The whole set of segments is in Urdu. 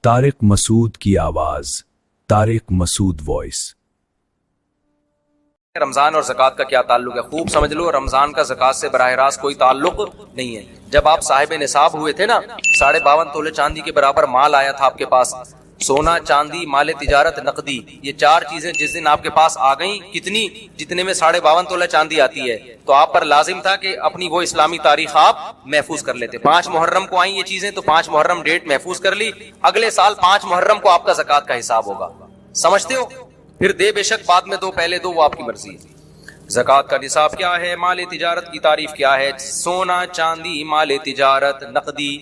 طارق مسعود کی آواز، طارق مسعود وائس۔ رمضان اور زکوٰۃ کا کیا تعلق ہے؟ خوب سمجھ لو، رمضان کا زکوٰۃ سے براہ راست کوئی تعلق نہیں ہے۔ جب آپ صاحب نصاب ہوئے تھے نا، 52.5 تولے چاندی کے برابر مال آیا تھا آپ کے پاس، سونا، چاندی، مال تجارت، نقدی، یہ 4 چیزیں جس دن آپ کے پاس آ گئیں، کتنی؟ جتنے میں 52.5 تولے چاندی آتی ہے، تو آپ پر لازم تھا کہ اپنی وہ اسلامی تاریخ آپ محفوظ کر لیتے۔ 5 محرم کو آئیں یہ چیزیں، تو 5 محرم ڈیٹ محفوظ کر لی، اگلے سال 5 محرم کو آپ کا زکوٰۃ کا حساب ہوگا۔ سمجھتے ہو؟ پھر دے بے شک، بعد میں دو، پہلے دو، وہ آپ کی مرضی ہے۔ زکوٰۃ کا نصاب کیا ہے؟ مال تجارت کی تعریف کیا ہے؟ سونا، چاندی، مال تجارت، نقدی،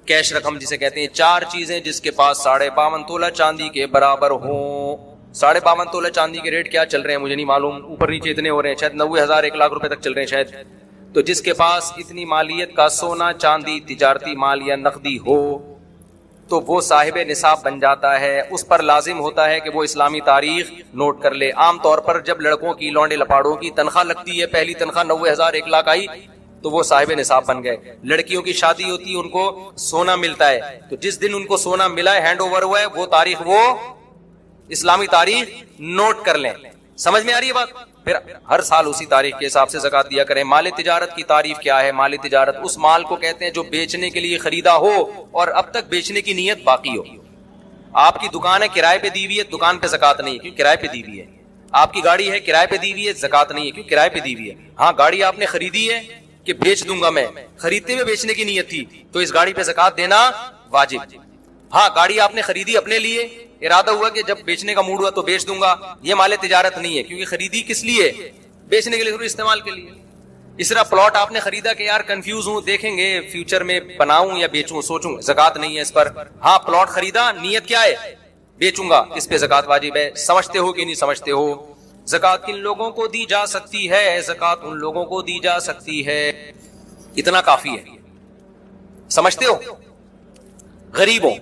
کیش رقم جسے کہتے ہیں، 4 چیزیں جس کے پاس 52.5 تولہ چاندی کے برابر ہوں۔ 52.5 تولہ چاندی کے ریٹ کیا چل رہے ہیں مجھے نہیں معلوم، اوپر نیچے اتنے ہو رہے ہیں، شاید 90,000 1 لاکھ روپے تک چل رہے ہیں شاید۔ تو جس کے پاس اتنی مالیت کا سونا، چاندی، تجارتی مال یا نقدی ہو تو وہ صاحب نصاب بن جاتا ہے۔ اس پر لازم ہوتا ہے کہ وہ اسلامی تاریخ نوٹ کر لے۔ عام طور پر جب لڑکوں کی، لونڈے لپاڑوں کی تنخواہ لگتی ہے، پہلی تنخواہ 90,000 1 لاکھ آئی تو وہ صاحب نصاب بن گئے۔ لڑکیوں کی شادی ہوتی ہے، ان کو سونا ملتا ہے، تو جس دن ان کو سونا ملا ہے، ہینڈ اوور ہوا ہے، وہ تاریخ، وہ اسلامی تاریخ نوٹ کر لیں۔ سمجھ میں آ رہی ہے بات؟ پھر ہر سال اسی تاریخ کے حساب سے زکوٰۃ دیا کریں۔ مال تجارت کی تعریف کیا ہے؟ مال تجارت اس مال کو کہتے ہیں جو بیچنے کے لیے خریدا ہو اور اب تک بیچنے کی نیت باقی ہو۔ آپ کی دکان ہے، کرائے پہ دی ہوئی ہے، دکان پہ زکوٰۃ نہیں ہے کیوں کرائے پہ دی ہوئی ہے۔ آپ کی گاڑی ہے، کرائے پہ دی ہوئی ہے، زکوٰۃ نہیں ہے کیوں کرائے پہ دی ہوئی ہے۔ ہاں، گاڑی آپ نے خریدی ہے کہ بیچ دوں گا میں، خریدتے ہوئے بیچنے کی نیت تھی تو اس گاڑی پہ زکوٰۃ دینا واجب۔ ہاں، گاڑی آپ نے خریدی اپنے لیے، ارادہ ہوا کہ جب بیچنے کا موڈ ہوا تو بیچ دوں گا، یہ مال تجارت نہیں ہے کیونکہ خریدی کس لیے؟ بیچنے کے لیے، ضروری استعمال کے لیے۔ اس طرح پلاٹ آپ نے خریدا کہ یار کنفیوز ہوں، دیکھیں گے فیوچر میں بناؤں یا بیچوں، سوچوں، زکوٰۃ نہیں ہے اس پر۔ ہاں، پلاٹ خریدا، نیت کیا ہے؟ بیچوں گا، اس پہ زکوٰۃ واجب ہے۔ سمجھتے ہو کہ نہیں سمجھتے ہو؟ زکوٰۃ کن لوگوں کو دی جا سکتی ہے؟ زکوٰۃ ان لوگوں کو دی جا سکتی ہے، اتنا کافی ہے۔ سمجھتے ہو؟ غریبوں،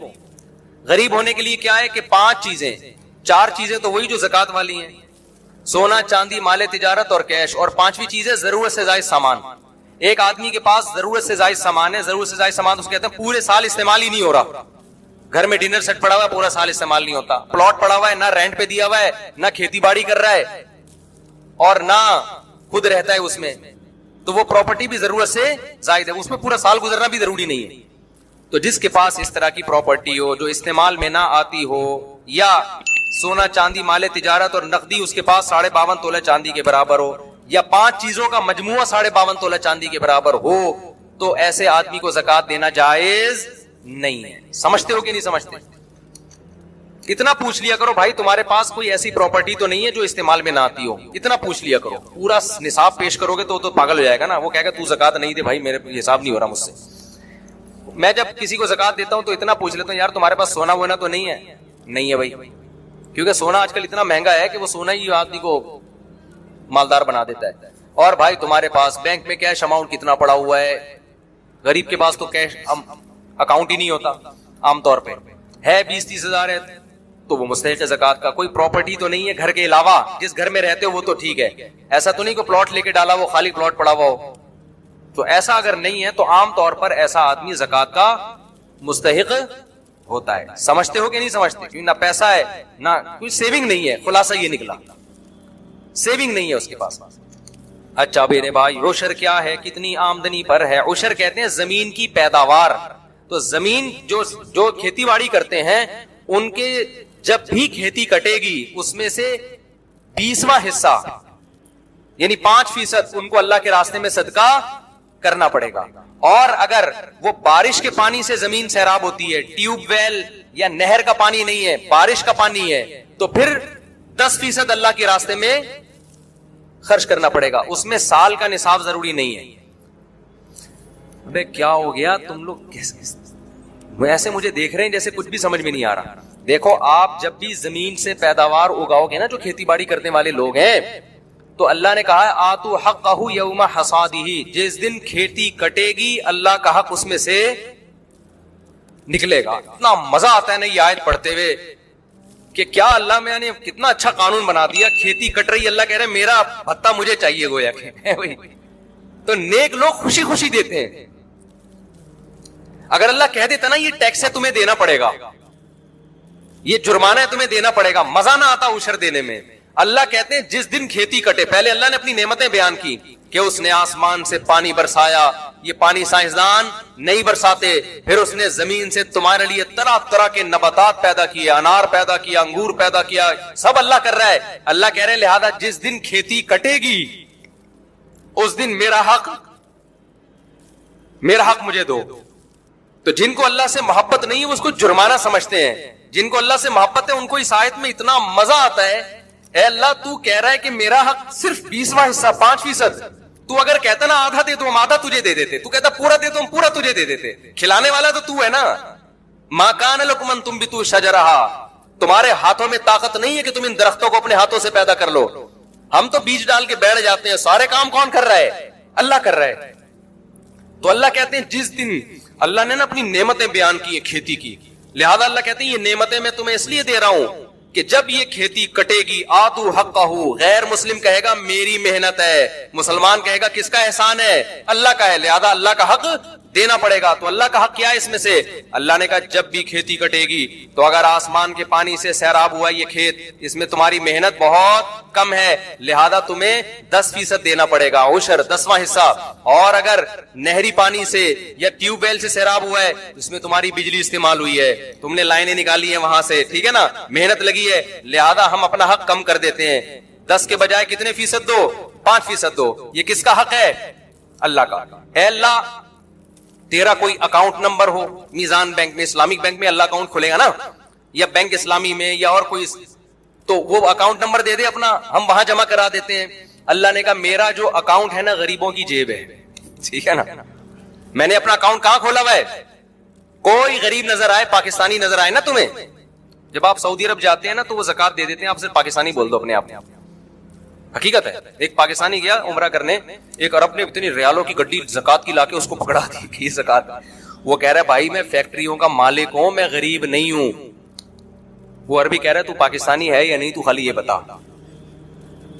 غریب ہونے کے لیے کیا ہے کہ 5 چیزیں، 4 چیزیں تو وہی جو زکوٰۃ والی ہیں، سونا، چاندی، مال تجارت اور کیش، اور 5ویں چیز ہے ضرورت سے زائد سامان۔ ایک آدمی کے پاس ضرورت سے زائد سامان ہے، ضرورت سے زائد سامان اس کہتے ہیں پورے سال استعمال ہی نہیں ہو رہا۔ گھر میں ڈنر سیٹ پڑا ہوا ہے، پورا سال استعمال نہیں ہوتا۔ پلاٹ پڑا ہوا ہے، نہ رینٹ پہ دیا ہوا ہے، نہ کھیتی باڑی کر رہا ہے اور نہ خود رہتا ہے اس میں، تو وہ پراپرٹی بھی ضرورت سے زائد ہے، اس میں پورا سال گزرنا بھی ضروری نہیں ہے۔ تو جس کے پاس اس طرح کی پراپرٹی ہو جو استعمال میں نہ آتی ہو، یا سونا، چاندی، مال تجارت اور نقدی اس کے پاس 52.5 تولہ چاندی کے برابر ہو، یا 5 چیزوں کا مجموعہ 52.5 تولہ چاندی کے برابر ہو، تو ایسے آدمی کو زکوٰۃ دینا جائز نہیں ہے۔ سمجھتے ہو کہ نہیں سمجھتے؟ اتنا پوچھ لیا کرو بھائی، تمہارے پاس کوئی ایسی پراپرٹی تو نہیں ہے جو استعمال میں نہ آتی ہو، اتنا پوچھ لیا کرو۔ پورا نصاب پیش کرو گے تو پاگل ہو جائے گا نا، وہ کہے گا تو زکوٰۃ نہیں دے بھائی، میرے حساب نہیں ہو رہا مجھ سے۔ میں جب کسی کو زکوٰۃ دیتا ہوں تو اتنا پوچھ لیتا ہوں، یار تمہارے پاس سونا وونا تو نہیں ہے؟ نہیں ہے بھائی، کیونکہ سونا آج کل اتنا مہنگا ہے کہ وہ سونا ہی آدمی کو مالدار بنا دیتا ہے۔ اور بھائی تمہارے پاس بینک میں کیش اماؤنٹ کتنا پڑا ہوا ہے؟ غریب کے پاس تو کیش اکاؤنٹ ہی نہیں ہوتا عام طور پہ، ہے 20-30 ہزار ہے تو وہ مستحق ہے زکوٰۃ کا۔ کوئی پراپرٹی تو نہیں ہے گھر کے علاوہ، جس گھر میں رہتے ہو وہ تو ٹھیک ہے، ایسا تو نہیں کہ پلاٹ لے کے ڈالا وہ خالی پلاٹ پڑا ہوا ہو، تو ایسا اگر نہیں ہے تو عام طور پر ایسا آدمی زکوٰۃ کا مستحق ہوتا ہے۔ سمجھتے ہو کہ نہیں سمجھتے؟ کیونکہ نہ پیسہ ہے، نہ کوئی سیونگ نہیں ہے، خلاصہ یہ نکلا سیونگ نہیں ہے اس کے پاس۔ اچھا میرے بھائی، عشر کیا ہے؟ کتنی آمدنی پر ہے؟ عشر کہتے ہیں زمین کی پیداوار، تو زمین جو کھیتی باڑی کرتے ہیں ان کے جب بھی کھیتی کٹے گی اس میں سے 20واں حصہ یعنی 5% ان کو اللہ کے راستے میں صدقہ کرنا پڑے گا۔ اور اگر وہ بارش کے پانی سے زمین سیراب ہوتی ہے، ٹیوب ویل یا نہر کا پانی نہیں ہے، بارش کا پانی ہے، تو پھر 10% اللہ کے راستے میں خرچ کرنا پڑے گا۔ اس میں سال کا نصاب ضروری نہیں ہے۔ ابے کیا ہو گیا تم لوگ ایسے مجھے دیکھ رہے ہیں جیسے کچھ بھی سمجھ میں نہیں آ رہا؟ دیکھو، آپ جب بھی زمین سے پیداوار اگاؤ گے نا، جو کھیتی باڑی کرنے والے لوگ ہیں، تو اللہ نے کہا ہے آتو حقہ یوم حصادہ، جس دن کھیتی کٹے گی اللہ کا حق اس میں سے نکلے گا۔ اتنا مزہ آتا ہے نا یہ آیت پڑھتے ہوئے کہ کیا اللہ میں نے کتنا اچھا قانون بنا دیا، کھیتی کٹ رہی، اللہ کہہ رہے میرا بھتہ مجھے چاہیے، گویا کہ تو نیک لوگ خوشی خوشی دیتے ہیں۔ اگر اللہ کہہ دیتا نا یہ ٹیکس ہے تمہیں دینا پڑے گا، یہ جرمانہ ہے تمہیں دینا پڑے گا. مزہ نہ آتا عشر دینے میں. اللہ کہتے ہیں جس دن کھیتی کٹے, پہلے اللہ نے اپنی نعمتیں بیان کی کہ اس نے آسمان سے پانی برسایا, یہ پانی سائنسدان نہیں برساتے, پھر اس نے زمین سے تمہارے لیے طرح طرح کے نباتات پیدا کیے, انار پیدا کیا, انگور پیدا کیا, سب اللہ کر رہا ہے. اللہ کہہ رہے ہیں لہذا جس دن کھیتی کٹے گی اس دن میرا حق مجھے دو. تو جن کو اللہ سے محبت نہیں ہے اس کو جرمانہ سمجھتے ہیں, جن کو اللہ سے محبت ہے ان کو اس آیت میں اتنا مزہ آتا ہے. اے اللہ تو کہہ رہا ہے کہ میرا حق صرف 20واں حصہ 5%, تو اگر کہتا نا آدھا دے تو ہم آدھا تجھے دے دیتے, تو کہتا پورا دے تو ہم پورا تجھے دے دیتے. کھلانے والا تو ہے نا. ما کان لکم ان تنبتوا شجرہا, تمہارے ہاتھوں میں طاقت نہیں ہے کہ تم ان درختوں کو اپنے ہاتھوں سے پیدا کر لو. ہم تو بیج ڈال کے بیٹھ جاتے ہیں, سارے کام کون کر رہا ہے؟ اللہ کر رہا ہے. تو اللہ کہتے ہیں جس دن اللہ نے نا اپنی نعمتیں بیان کی ہیں کھیتی کی, لہذا اللہ کہتے ہیں یہ نعمتیں میں تمہیں اس لیے دے رہا ہوں کہ جب یہ کھیتی کٹے گی آتو حقہ, غیر مسلم کہے گا میری محنت ہے, مسلمان کہے گا کس کا احسان ہے؟ اللہ کا ہے, لہذا اللہ کا حق دینا پڑے گا. تو اللہ کا حق کیا ہے اس میں سے؟ اللہ نے کہا جب بھی کھیتی کٹے گی تو اگر آسمان کے پانی سے سیراب ہوا یہ کھیت, اس میں تمہاری محنت بہت کم ہے, لہذا تمہیں 10% دینا پڑے گا, عشر 10واں حصہ. اور اگر نہری پانی سے یا ٹیوب ویل سے سیراب ہوا ہے اس میں تمہاری بجلی استعمال ہوئی ہے, تم نے لائنیں نکالی ہیں وہاں سے, ٹھیک ہے نا, محنت لگی ہے, لہذا ہم اپنا حق کم کر دیتے ہیں. 10 کے بجائے کتنے فیصد دو؟ 5% دو. یہ کس کا حق ہے؟ اللہ کا. اے اللہ تیرا کوئی اکاؤنٹ نمبر ہو, میزان بینک میں, اسلامک بینک میں اللہ اکاؤنٹ کھلے گا نا, یا بینک اسلامی میں یا اور کوئی, تو وہ اکاؤنٹ نمبر دے دے اپنا, ہم وہاں جمع کرا دیتے ہیں. اللہ نے کہا میرا جو اکاؤنٹ ہے نا غریبوں کی جیب ہے, ٹھیک ہے نا, میں نے اپنا اکاؤنٹ کہاں کھولا ہوا ہے؟ کوئی غریب نظر آئے, پاکستانی نظر آئے نا تمہیں, جب آپ سعودی عرب جاتے ہیں نا تو وہ زکات دے دیتے ہیں, آپ صرف پاکستانی بول دو اپنے آپ. حقیقت ہے. ایک پاکستانی گیا عمرہ کرنے, ایک عرب نے اتنی ریالوں کی گڈی زکات کی لا کے اس کو پکڑا دی کہ زکات. وہ کہہ رہا ہے بھائی میں فیکٹریوں کا مالک ہوں, میں غریب نہیں ہوں. وہ عربی کہہ رہا ہے تو پاکستانی ہے یا نہیں, تو خالی یہ بتا.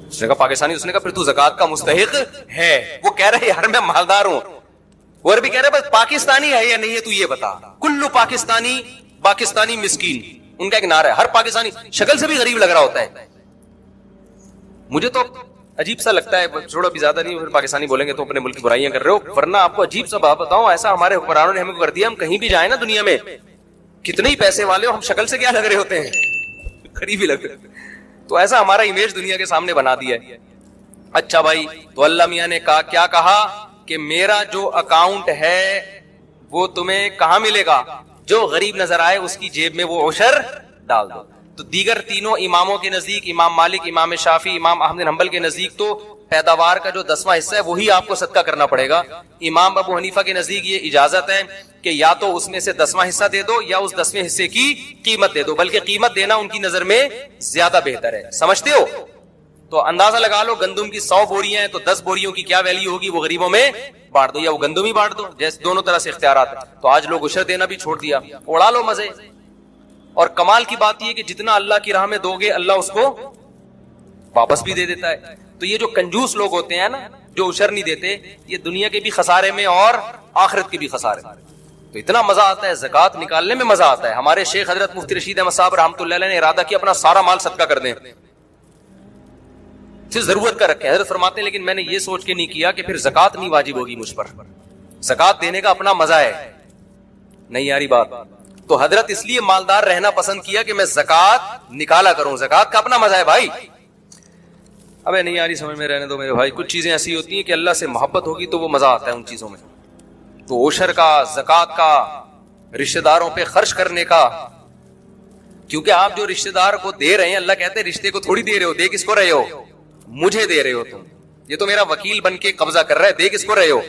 اس نے کہا پاکستانی, اس نے کہا پھر تو زکات کا مستحق ہے. وہ کہہ رہا ہے یار میں مالدار ہوں. وہ عربی کہہ رہا ہے پاکستانی ہے یا نہیں ہے تو یہ بتا. کلو پاکستانی مسکین, ان کا ایک نعرہ ہے. ہر پاکستانی شکل سے بھی غریب لگ رہا ہوتا ہے. مجھے تو عجیب سا لگتا ہے, چھوڑو بھی زیادہ نہیں, پھر پاکستانی بولیں گے تو اپنے ملک کی برائیاں کر رہے ہو, ورنہ آپ کو عجیب سا بات بتاؤں, ایسا ہمارے حکمرانوں نے ہمیں کر دیا, ہم کہیں بھی جائیں نا دنیا میں, کتنے ہی پیسے والے ہو, ہم شکل سے کیا لگ رہے ہوتے ہیں؟ غریب ہی لگ رہے. تو ایسا ہمارا امیج دنیا کے سامنے بنا دیا ہے. اچھا بھائی, تو اللہ میاں نے کہا, کیا کہا کہ میرا جو اکاؤنٹ ہے وہ تمہیں کہاں ملے گا؟ جو غریب نظر آئے اس کی جیب میں وہ عشر ڈال دو. تو دیگر تینوں اماموں کے نزدیک, امام مالک, امام شافی, امام احمد بن حنبل کے نزدیک تو پیداوار کا جو 10واں حصہ ہے وہی آپ کو صدقہ کرنا پڑے گا. امام ابو حنیفہ کے نزدیک یہ اجازت ہے کہ یا تو اس میں سے 10واں حصہ دے دو یا اس 10ویں حصے کی قیمت دے دو, بلکہ قیمت دینا ان کی نظر میں زیادہ بہتر ہے. سمجھتے ہو؟ تو اندازہ لگا لو, گندم کی 100 بوریاں ہیں تو 10 بوریوں کی کیا ویلیو ہوگی, وہ غریبوں میں بانٹ دو یا وہ گندم ہی بانٹ دو, جیسے دونوں طرح سے اختیارات ہیں. تو آج لوگ عشر دینا بھی چھوڑ دیا, اڑا لو مزے. اور کمال کی بات یہ کہ جتنا اللہ کی راہ میں دو گے اللہ اس کو واپس بھی دے دیتا ہے. تو یہ جو کنجوس لوگ ہوتے ہیں نا, جو عشر نہیں دیتے, یہ دنیا کے بھی خسارے میں اور آخرت کے بھی خسارے میں. تو اتنا مزہ آتا ہے زکات نکالنے میں, مزہ آتا ہے. ہمارے شیخ حضرت مفتی رشید احمد صاحب رحمۃ اللہ علیہ نے ارادہ کیا اپنا سارا مال صدقہ کر دیں, پھر ضرورت کا رکھیں. حضرت فرماتے ہیں لیکن میں نے یہ سوچ کے نہیں کیا کہ پھر زکات نہیں واجب ہوگی مجھ پر, زکات دینے کا اپنا مزہ ہے. نہیں یاری بات. تو حضرت اس لیے مالدار رہنا پسند کیا کہ میں زکات نکالا کروں, زکات کا اپنا مزہ ہے بھائی. ابے نہیں یاری سمجھ میں رہنے دو میرے بھائی, کچھ چیزیں ایسی ہوتی ہیں کہ اللہ سے محبت ہوگی تو وہ مزہ آتا ہے ان چیزوں میں. تو عشر کا, زکات کا, رشتہ داروں پہ خرچ کرنے کا, کیونکہ آپ جو رشتہ دار کو دے رہے ہیں, اللہ کہتے ہیں رشتے کو تھوڑی دے رہے ہو, دے کس کو رہے ہو؟ مجھے دے رہے ہو تم. یہ تو میرا وکیل بن کے قبضہ کر رہا ہے, دے کس کو رہے ہو؟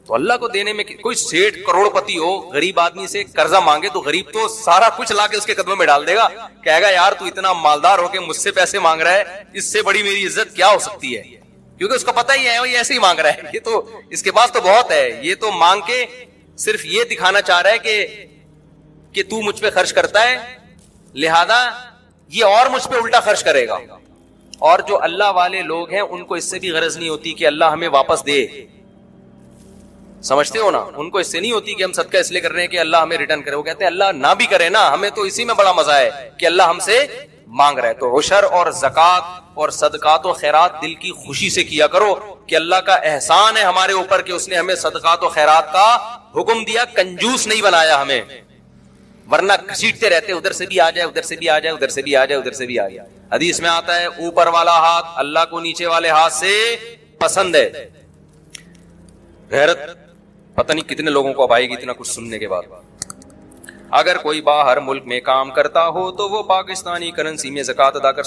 تو اللہ کو دینے میں کوئی سیٹ کروڑ پتی ہو, غریب آدمی سے قرضہ مانگے تو غریب تو سارا کچھ لا کے اس کے قدموں میں ڈال دے گا, کہے گا یار تو اتنا مالدار ہو کے مجھ سے پیسے مانگ رہا ہے, اس سے بڑی میری عزت کیا ہو سکتی ہے. کیونکہ اس کو پتہ ہی ہے وہ یہ ایسے ہی مانگ رہا ہے, یہ تو اس کے پاس تو بہت ہے, یہ تو مانگ کے صرف یہ دکھانا چاہ رہا ہے کہ تو مجھ پہ خرچ کرتا ہے, لہذا یہ اور مجھ پہ الٹا خرچ کرے گا. اور جو اللہ والے لوگ ہیں ان کو اس سے بھی غرض نہیں ہوتی کہ اللہ ہمیں واپس دے. سمجھتے ہو نا, ان کو اس سے نہیں ہوتی کہ ہم صدقہ اس لیے کر رہے ہیں کہ اللہ ہمیں ریٹرن کرے, وہ کہتے ہیں اللہ نہ بھی کرے نا, ہمیں تو اسی میں بڑا مزہ ہے کہ اللہ ہم سے مانگ رہا ہے. تو عشر اور زکات اور صدقات و خیرات دل کی خوشی سے کیا کرو کہ اللہ کا احسان ہے ہمارے اوپر کہ اس نے ہمیں صدقات و خیرات کا حکم دیا, کنجوس نہیں بنایا ہمیں, ورنہ گھسیٹتے رہتے ادھر سے بھی آ جائے, ادھر سے بھی آ جائے, ادھر سے بھی آ جائے, ادھر سے بھی آ جائے. حدیث میں آتا ہے اوپر والا ہاتھ اللہ کو نیچے والے ہاتھ سے پسند ہے. غیرت پتہ نہیں کتنے لوگوں کو اب آئے گی اتنا کچھ سننے کے بعد. اگر کوئی باہر ملک میں کام کرتا ہو تو وہ پاکستانی کرنسی میں زکات ادا کر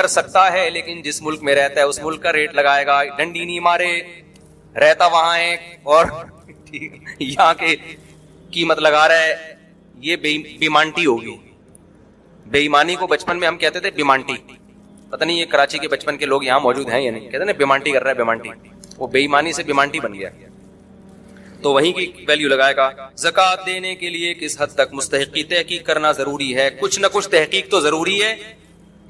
سکتا ہے, لیکن جس ملک میں رہتا ہے اس ملک کا ریٹ لگائے گا, ڈنڈی نہیں مارے, رہتا وہاں ہے اور یہاں کے قیمت لگا رہا ہے, یہ بیمانٹی ہوگی. بے ایمانی کو بچپن میں ہم کہتے تھے بیمانٹی, پتہ نہیں یہ کراچی کے بچپن کے لوگ یہاں موجود ہیں یا نہیں, کہتے ہیں بیمانٹی کر رہا ہے, بیمانٹی, وہ بے ایمانی سے بیمانٹی بن گیا. تو وہیں کی ویلیو لگائے گا. زکات دینے کے لیے کس حد تک مستحقی تحقیق کرنا ضروری ہے؟ کچھ نہ کچھ تحقیق تو ضروری ہے,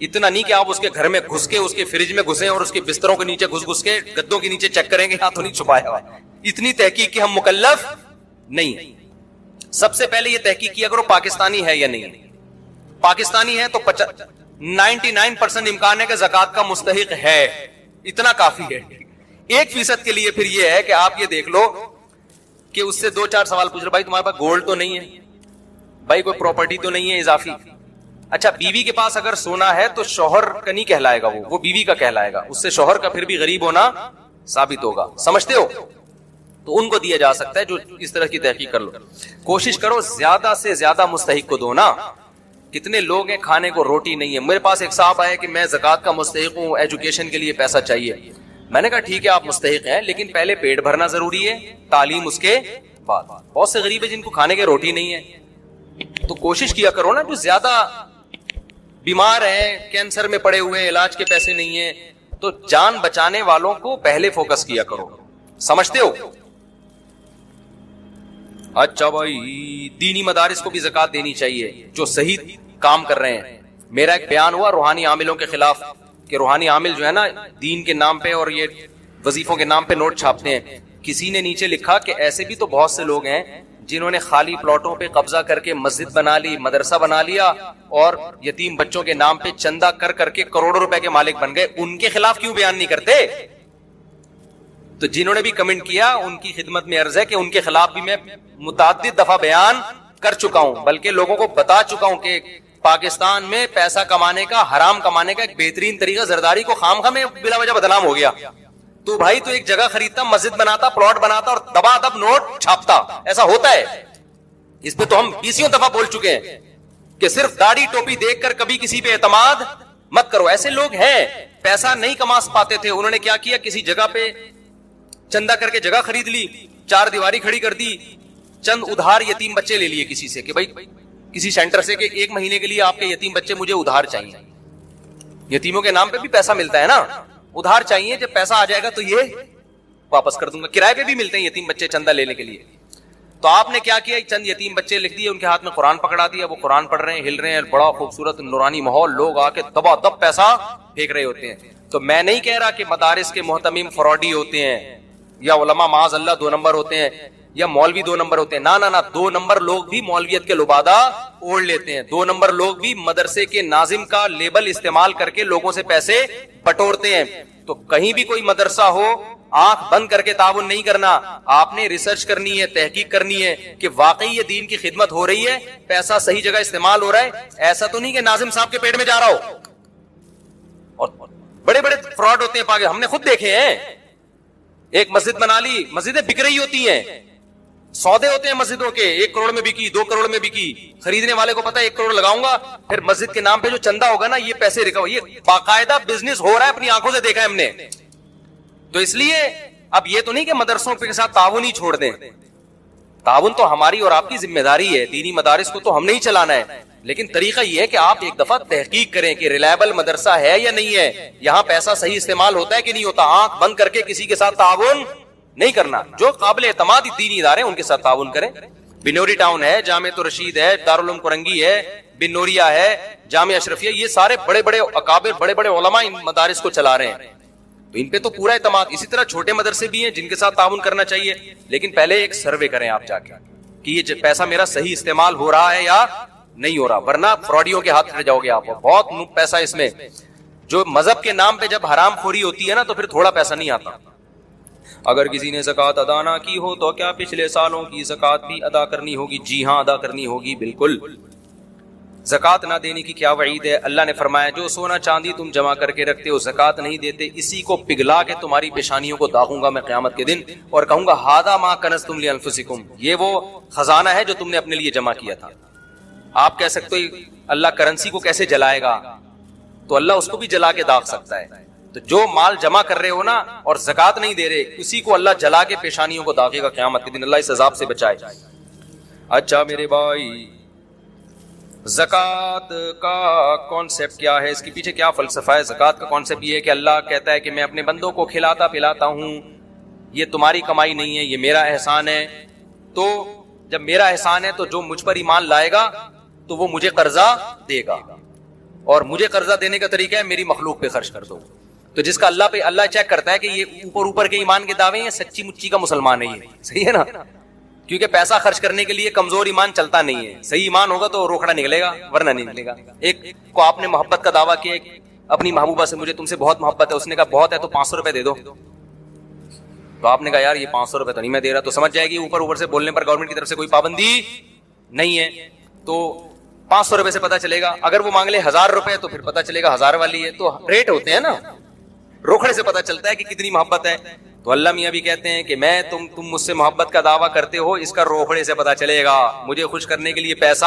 اتنا نہیں کہ آپ اس کے گھر میں گھس کے اس کے فریج میں گھسیں اور اس کے بستروں کے نیچے گھس کے گدوں کے نیچے چیک کریں گے ہاں تو نہیں چھپایا ہوا. اتنی تحقیق کے ہم مکلف نہیں. سب سے پہلے یہ تحقیق کیا کرو پاکستانی ہے یا نہیں. پاکستانی ہے تو 99% امکان ہے کہ زکات کا مستحق ہے, اتنا کافی ہے. 1% کے لیے پھر یہ ہے کہ آپ یہ دیکھ لو کہ اس سے 2-4 سوال پوچھ رہے, بھائی تمہارے پاس گولڈ تو نہیں ہے, بھائی کوئی پراپرٹی تو نہیں ہے اضافی. اچھا بیوی کے پاس اگر سونا ہے تو شوہر کا نہیں کہلائے گا, وہ بیوی کا کہلائے گا, اس سے شوہر کا پھر بھی غریب ہونا ثابت ہوگا. سمجھتے ہو؟ تو ان کو دیا جا سکتا ہے جو اس طرح کی تحقیق کر لو. کوشش کرو زیادہ سے زیادہ مستحق کو دو نا. کتنے لوگ ہیں کھانے کو روٹی نہیں ہے. میرے پاس ایک صاحب آئے کہ میں زکات کا مستحق ہوں, ایجوکیشن کے لیے پیسہ چاہیے. میں نے کہا ٹھیک ہے آپ مستحق ہیں, لیکن پہلے پیٹ بھرنا ضروری ہے, تعلیم اس کے بعد. بہت سے غریب ہیں جن کو کھانے کے روٹی نہیں ہے, تو کوشش کیا کرو نا. جو زیادہ بیمار ہیں, کینسر میں پڑے ہوئے, علاج کے پیسے نہیں ہیں, تو جان بچانے والوں کو پہلے فوکس کیا کرو. سمجھتے ہو؟ اچھا بھائی دینی مدارس کو بھی زکات دینی چاہیے جو صحیح کام کر رہے ہیں. میرا ایک بیان ہوا روحانی عاملوں کے خلاف کہ روحانی عامل جو ہے نا دین کے نام پہ اور یہ وظیفوں کے نام پہ نوٹ چھاپتے ہیں. کسی نے نیچے لکھا کہ ایسے بھی تو بہت سے لوگ ہیں جنہوں نے خالی پلاٹوں پہ قبضہ کر کے مسجد بنا لی, مدرسہ بنا لیا اور یتیم بچوں کے نام پہ چندہ کر کے کروڑوں روپے کے مالک بن گئے. ان کے خلاف کیوں بیان نہیں کرتے؟ تو جنہوں نے بھی کمنٹ کیا ان کی خدمت میں عرض ہے کہ ان کے خلاف بھی میں متعدد دفعہ بیان کر چکا ہوں, بلکہ لوگوں کو بتا چکا ہوں کہ پاکستان میں پیسہ کمانے کا, حرام کمانے کا ایک بہترین طریقہ زرداری کو خام خواہ میں بلا وجہ بدنام ہو گیا. تو بھائی تو ایک جگہ خریدتا, مسجد بناتا, پلاٹ بناتا اور دبا دب نوٹ چھاپتا. ایسا ہوتا ہے. اس پہ تو ہم 20 دفعہ بول چکے ہیں کہ صرف داڑھی ٹوپی دیکھ کر کبھی کسی پہ اعتماد مت کرو. ایسے لوگ ہیں پیسہ نہیں کما پاتے تھے, انہوں نے کیا کیا, کسی جگہ پہ چندہ کر کے جگہ خرید لی, 4 دیواری کھڑی کر دی, چند ادھار یتیم بچے لے لیے کسی سے کہ بھائی کسی سینٹر سے کہ 1 مہینے کے لیے آپ کے یتیم بچے مجھے ادھار چاہیے. یتیموں کے نام پہ بھی پیسہ ملتا ہے نا, ادھار چاہیے, جب پیسہ آ جائے گا تو یہ واپس کر دوں گا. کرائے پہ بھی ملتے ہیں یتیم بچے چندہ لینے کے لیے. تو آپ نے کیا کیا, چند یتیم بچے لکھ دیے, ان کے ہاتھ میں قرآن پکڑا دیا, وہ قرآن پڑھ رہے ہیں, ہل رہے ہیں, بڑا خوبصورت نورانی ماحول, لوگ آ کے دبا دب پیسہ پھینک رہے ہوتے ہیں. تو میں نہیں کہہ رہا کہ مدارس کے محتمم فراڈی ہوتے ہیں یا علماء معاذ اللہ 2 نمبر ہوتے ہیں یا مولوی 2 نمبر ہوتے ہیں. نہ 2 نمبر لوگ بھی مولویت کے لبادہ اوڑھ لیتے ہیں. 2 نمبر لوگ بھی مدرسے کے ناظم کا لیبل استعمال کر کے لوگوں سے پیسے بٹورتے ہیں. تو کہیں بھی کوئی مدرسہ ہو, آنکھ بند کر کے تعاون نہیں کرنا. آپ نے ریسرچ کرنی ہے, تحقیق کرنی ہے کہ واقعی یہ دین کی خدمت ہو رہی ہے, پیسہ صحیح جگہ استعمال ہو رہا ہے. ایسا تو نہیں کہ ناظم صاحب کے پیٹ میں جا رہا ہو. اور بڑے بڑے فراڈ ہوتے ہیں پاگل, ہم نے خود دیکھے ہیں. ایک مسجد بنا لی, مسجدیں بک رہی ہوتی ہیں, سودے ہوتے ہیں مسجدوں کے, 1 کروڑ میں بکی, 2 کروڑ میں بکی. خریدنے والے کو پتا ہے 1 کروڑ لگاؤں گا, پھر مسجد کے نام پہ جو چندہ ہوگا نا یہ پیسے ریکور. یہ باقاعدہ بزنس ہو رہا ہے, اپنی آنکھوں سے دیکھا ہے ہم نے. تو اس لیے اب یہ تو نہیں کہ مدرسوں کے ساتھ تعاون ہی چھوڑ دیں. تعاون تو ہماری اور آپ کی ذمہ داری ہے. دینی مدارس کو تو ہم نے ہی چلانا ہے, لیکن طریقہ یہ ہے کہ آپ ایک دفعہ تحقیق کریں کہ ریلائبل مدرسہ ہے یا نہیں ہے, یہاں پیسہ صحیح استعمال ہوتا ہے کہ نہیں ہوتا. آنکھ بند کر کے کسی کے ساتھ تعاون نہیں کرنا. جو قابل اعتماد دینی ادارے ان کے ساتھ تعاون کریں. بنوری ٹاؤن ہے, جامعۃ الرشید ہے, دارالعلوم کرنگی ہے, بن نوریہ ہے, جامعہ اشرفیہ, یہ سارے بڑے بڑے اکابر, بڑے بڑے علماء ان مدارس کو چلا رہے ہیں. تو ان پہ تو پورا اعتماد. اسی طرح چھوٹے مدرسے بھی ہیں جن کے ساتھ تعاون کرنا چاہیے, لیکن پہلے ایک سروے کریں آپ جا کے کہ یہ پیسہ میرا صحیح استعمال ہو رہا ہے یا نہیں ہو رہا, ورنہ فراڈیوں کے ہاتھ پڑ جاؤ گے آپ. بہت پیسہ اس میں, جو مذہب کے نام پہ جب حرام خوری ہوتی ہے نا تو پھر تھوڑا پیسہ نہیں آتا. اگر کسی نے زکوٰۃ ادا نہ کی ہو تو کیا پچھلے سالوں کی زکوٰۃ بھی ادا کرنی ہوگی؟ جی ہاں, ادا کرنی ہوگی بالکل. زکوٰۃ نہ دینے کی کیا وعید ہے؟ اللہ نے فرمایا جو سونا چاندی تم جمع کر کے رکھتے ہو زکوٰۃ نہیں دیتے, اسی کو پگھلا کے تمہاری پیشانیوں کو داغوں گا میں قیامت کے دن, اور کہوں گا ھذا ما کنزتم لانفسکم, یہ وہ خزانہ ہے جو تم نے اپنے لیے جمع کیا تھا. آپ کہہ سکتے ہو اللہ کرنسی کو کیسے جلائے گا, تو اللہ اس کو بھی جلا کے داغ سکتا ہے. تو جو مال جمع کر رہے ہو نا اور زکوٰۃ نہیں دے رہے, اسی کو اللہ جلا کے پیشانیوں کو داغے گا قیامت کے دن. اللہ اس عذاب سے بچائے. اچھا میرے بھائی, زکوٰۃ کا کانسیپٹ کیا ہے, اس کے پیچھے کیا فلسفہ ہے؟ زکوٰۃ کا کانسیپٹ یہ ہے کہ اللہ کہتا ہے کہ میں اپنے بندوں کو کھلاتا پلاتا ہوں, یہ تمہاری کمائی نہیں ہے, یہ میرا احسان ہے. تو جب میرا احسان ہے تو جو مجھ پر ایمان لائے گا تو وہ مجھے قرضہ دے گا, اور مجھے قرضہ دینے کا طریقہ ہے میری مخلوق پہ خرچ کر دو. تو جس کا اللہ پہ اللہ چیک کرتا ہے کہ یہ اوپر کے ایمان کے دعوے ہیں, سچی مچی کا مسلمان ہے یہ, صحیح ہے نا, کیونکہ پیسہ خرچ کرنے کے لیے کمزور ایمان چلتا نہیں ہے. صحیح ایمان ہوگا تو روکڑا نکلے گا, ورنہ نہیں نکلے گا. ایک کو آپ نے محبت کا دعویٰ کیا اپنی محبوبہ سے, مجھے تم سے بہت محبت ہے, اس نے کہا بہت ہے تو 500 روپے دے دو. تو آپ نے کہا یار یہ 500 روپے تو نہیں میں دے رہا, تو سمجھ جائے گی اوپر سے بولنے پر گورنمنٹ کی طرف سے کوئی پابندی نہیں ہے, تو 500 روپے سے پتا چلے گا. اگر وہ مانگ لے 1000 روپے تو پھر پتا چلے گا 1000 والی ہے. تو ریٹ ہوتے ہیں نا, روکڑے سے پتا چلتا ہے کہ کتنی محبت ہے. تو اللہ میاں بھی کہتے ہیں کہ میں تم مجھ سے محبت کا دعویٰ کرتے ہو, اس کا روکڑے سے پتا چلے گا مجھے خوش کرنے کے لیے پیسہ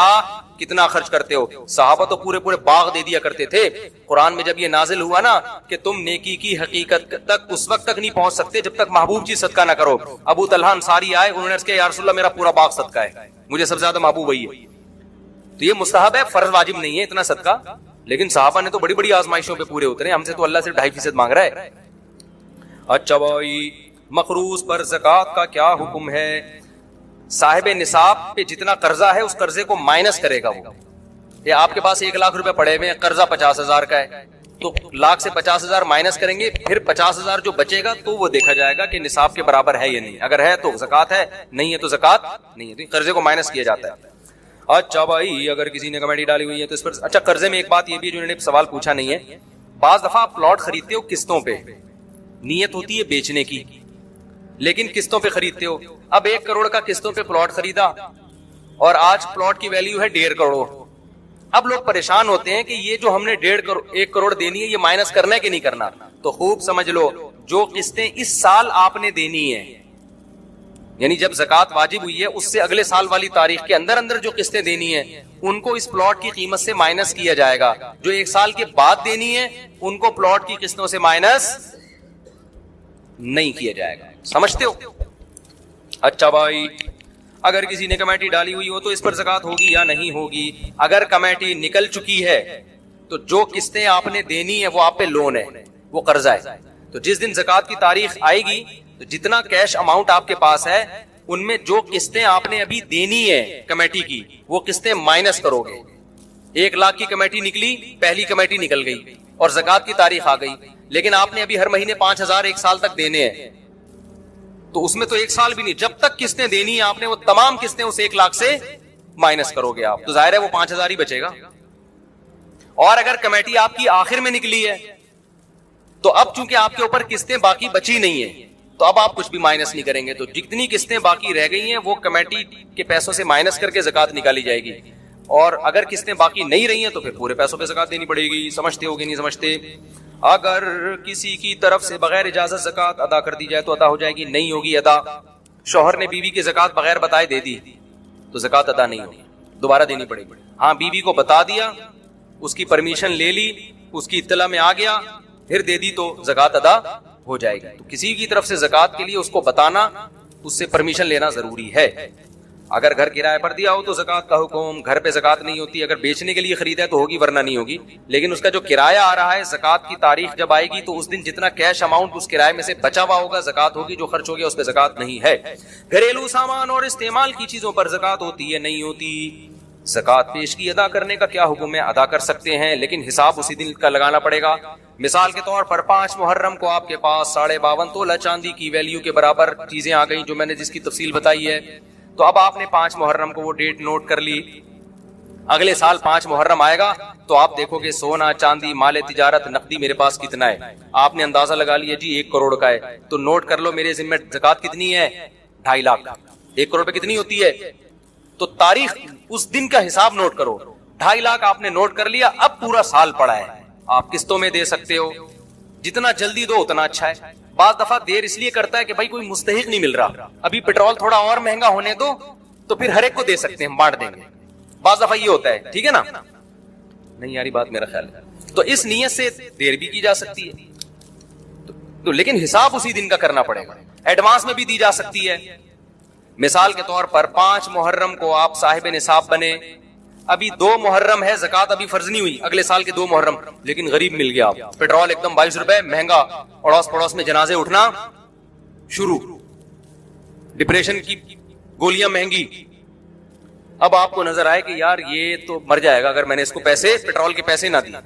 کتنا خرچ کرتے ہو. صحابہ تو پورے باغ دے دیا کرتے تھے. قرآن میں جب یہ نازل ہوا نا کہ تم نیکی کی حقیقت تک اس وقت تک نہیں پہنچ سکتے جب تک محبوب چیز صدقہ نہ کرو. ابو طلحہ انصاری آئے, انہوں نے عرض کیا یا رسول اللہ میرا پورا باغ صدقہ ہے, مجھے سب سے زیادہ محبوب وہی ہے. تو یہ مستحب ہے, فرض واجب نہیں ہے اتنا صدقہ. لیکن صحابہ نے تو بڑی بڑی آزمائشوں پہ پورے اترے, ہم سے تو اللہ صرف 2.5% مانگ رہا ہے. اچھا بھائی, مقروض پر زکوٰۃ کا کیا حکم ہے؟ صاحب نصاب پہ جتنا قرضہ ہے اس قرضے کو مائنس کرے گا وہ. یا آپ کے پاس 1 لاکھ روپے پڑے ہوئے ہیں, قرضہ 50,000 کا ہے, تو لاکھ سے 50,000 مائنس کریں گے, پھر 50,000 جو بچے گا تو وہ دیکھا جائے گا کہ نصاب کے برابر ہے یا نہیں. اگر ہے تو زکوٰۃ ہے, نہیں ہے تو زکوٰۃ نہیں ہے. تو قرضے کو مائنس کیا جاتا ہے. اچھا بھائی, اگر کسی نے کمیٹی ڈالی ہوئی ہے تو اس پر اچھا قرضے میں ایک بات یہ بھی جو انہوں نے سوال پوچھا نہیں ہے, بعض دفعہ آپ پلاٹ خریدتے ہو قسطوں پہ, نیت ہوتی ہے بیچنے کی لیکن قسطوں پہ خریدتے ہو. اب 1 کروڑ کا قسطوں پہ پلاٹ خریدا اور آج پلاٹ کی ویلیو ہے 1.5 کروڑ. اب لوگ پریشان ہوتے ہیں کہ یہ جو ہم نے 1 کروڑ دینی ہے یہ مائنس کرنا ہے کہ نہیں کرنا. تو خوب سمجھ لو, جو قسطیں اس سال آپ نے دینی ہے, یعنی جب زکوٰۃ واجب ہوئی ہے اس سے اگلے سال والی تاریخ کے اندر جو قسطیں دینی ہیں ان کو اس پلاٹ کی قیمت سے مائنس کیا جائے گا. جو 1 سال کے بعد دینی ہے ان کو پلاٹ کی قسطوں سے مائنس نہیں کیا جائے گا. سمجھتے ہو؟ اچھا بھائی, اگر کسی نے کمیٹی ڈالی ہوئی ہو تو اس پر زکوٰۃ ہوگی یا نہیں ہوگی؟ اگر کمیٹی نکل چکی ہے تو جو قسطیں آپ نے دینی ہے وہ آپ پہ لون ہے, وہ قرضہ ہے. تو جس دن زکوٰۃ کی تاریخ آئے گی تو جتنا کیش اماؤنٹ آپ کے پاس ہے ان میں جو قسطیں آپ نے ابھی دینی ہے کمیٹی کی وہ قسطیں مائنس کرو گے. 1 لاکھ کی کمیٹی نکلی, پہلی کمیٹی نکل گئی اور زکوٰۃ کی تاریخ آ گئی, لیکن آپ نے ابھی ہر مہینے 5,000 1 سال تک دینے ہیں, تو اس میں تو 1 سال بھی نہیں, جب تک قسطیں دینی ہیں آپ نے وہ تمام قسطیں اس 1 لاکھ سے مائنس کرو گے آپ, تو ظاہر ہے وہ 5,000 ہی بچے گا. اور اگر کمیٹی آپ کی آخر میں نکلی ہے تو اب چونکہ آپ کے اوپر قسطیں باقی بچی نہیں ہیں تو اب آپ کچھ بھی مائنس نہیں کریں گے. تو جتنی قسطیں باقی رہ گئی ہیں وہ کمیٹی کے پیسوں سے مائنس کر کے زکوٰۃ نکالی جائے گی, اور اگر قسطیں باقی نہیں رہی ہیں تو پھر پورے پیسوں پہ زکوٰۃ دینی پڑے گی. سمجھتے ہو کہ نہیں سمجھتے؟ اگر کسی کی طرف سے بغیر اجازت زکوٰۃ ادا کر دی جائے تو ادا ہو جائے گی؟ نہیں ہوگی ادا. شوہر نے بیوی کی زکوٰۃ بغیر بتائے دے دی تو زکوٰۃ ادا نہیں ہوگی, دوبارہ دینی پڑے گی. ہاں, بیوی کو بتا دیا, اس کی پرمیشن لے لی, اس کی اطلاع میں آ گیا, پھر دے دی تو زکوٰۃ ادا ہو جائے گی. تو کسی کی طرف سے زکوٰۃ کے لیے اس کو بتانا, اس سے پرمیشن لینا ضروری ہے. اگر گھر کرائے پر دیا ہو تو زکوٰۃ کا حکم, گھر پہ زکوٰۃ نہیں ہوتی. اگر بیچنے کے لیے خریدا ہے تو ہوگی ورنہ نہیں ہوگی. لیکن اس کا جو کرایہ آ رہا ہے زکوٰۃ کی تاریخ جب آئے گی تو اس دن جتنا کیش اماؤنٹ اس کرائے میں سے بچا ہوا ہوگا زکوٰۃ ہوگی, جو خرچ ہو گیا اس پہ زکوٰۃ نہیں ہے. گھریلو سامان اور استعمال کی چیزوں پر زکوٰۃ ہوتی ہے نہیں ہوتی؟ زکات پیش کی ادا کرنے کا کیا حکم ہے؟ ادا کر سکتے ہیں لیکن حساب اسی دن کا لگانا پڑے گا. مثال کے طور پر 5 محرم کو آپ کے پاس 52.5 تولہ چاندی کی ویلیو کے برابر چیزیں آ گئی جو میں نے جس کی تفصیل بتائی ہے. تو اب آپ نے 5 محرم کو وہ ڈیٹ نوٹ کر لی. اگلے سال 5 محرم آئے گا تو آپ دیکھو گے سونا چاندی مال تجارت نقدی میرے پاس کتنا ہے. آپ نے اندازہ لگا لیا جی 1 کروڑ کا ہے, تو نوٹ کر لو میرے ذمہ زکات کتنی ہے؟ 2.5 لاکھ. 1 کروڑ پہ کتنی ہوتی ہے؟ تو تاریخ اس دن کا حساب نوٹ کرو. 2.5 لاکھ آپ نے نوٹ کر لیا. اب پورا سال پڑا ہے, آپ قسطوں میں دے سکتے ہو, جتنا جلدی دو اتنا اچھا ہے. بعض دفعہ دیر اس لیے کرتا ہے کہ بھائی کوئی مستحق نہیں مل رہا, ابھی پیٹرول تھوڑا اور مہنگا ہونے دو تو پھر ہر ایک کو دے سکتے ہیں, ہم بانٹ دیں گے. بعض دفعہ یہ ہوتا ہے, ٹھیک ہے نا, نہیں یاری بات میرا خیال ہے. تو اس نیت سے دیر بھی کی جا سکتی ہے تو لیکن حساب اسی دن کا کرنا پڑے گا. ایڈوانس میں بھی دی جا سکتی ہے. مثال کے طور پر 5 محرم کو آپ صاحب نصاب بنے, ابھی 2 محرم ہے, زکات ابھی فرض نہیں ہوئی, اگلے سال کے 2 محرم, لیکن غریب مل گیا. آپ پیٹرول ایک دم 22 روپے مہنگا, اڑوس پڑوس میں جنازے اٹھنا شروع, ڈپریشن کی گولیاں مہنگی. اب آپ کو نظر آئے کہ یار یہ تو مر جائے گا اگر میں نے اس کو پیسے پیٹرول کے پیسے نہ دیے.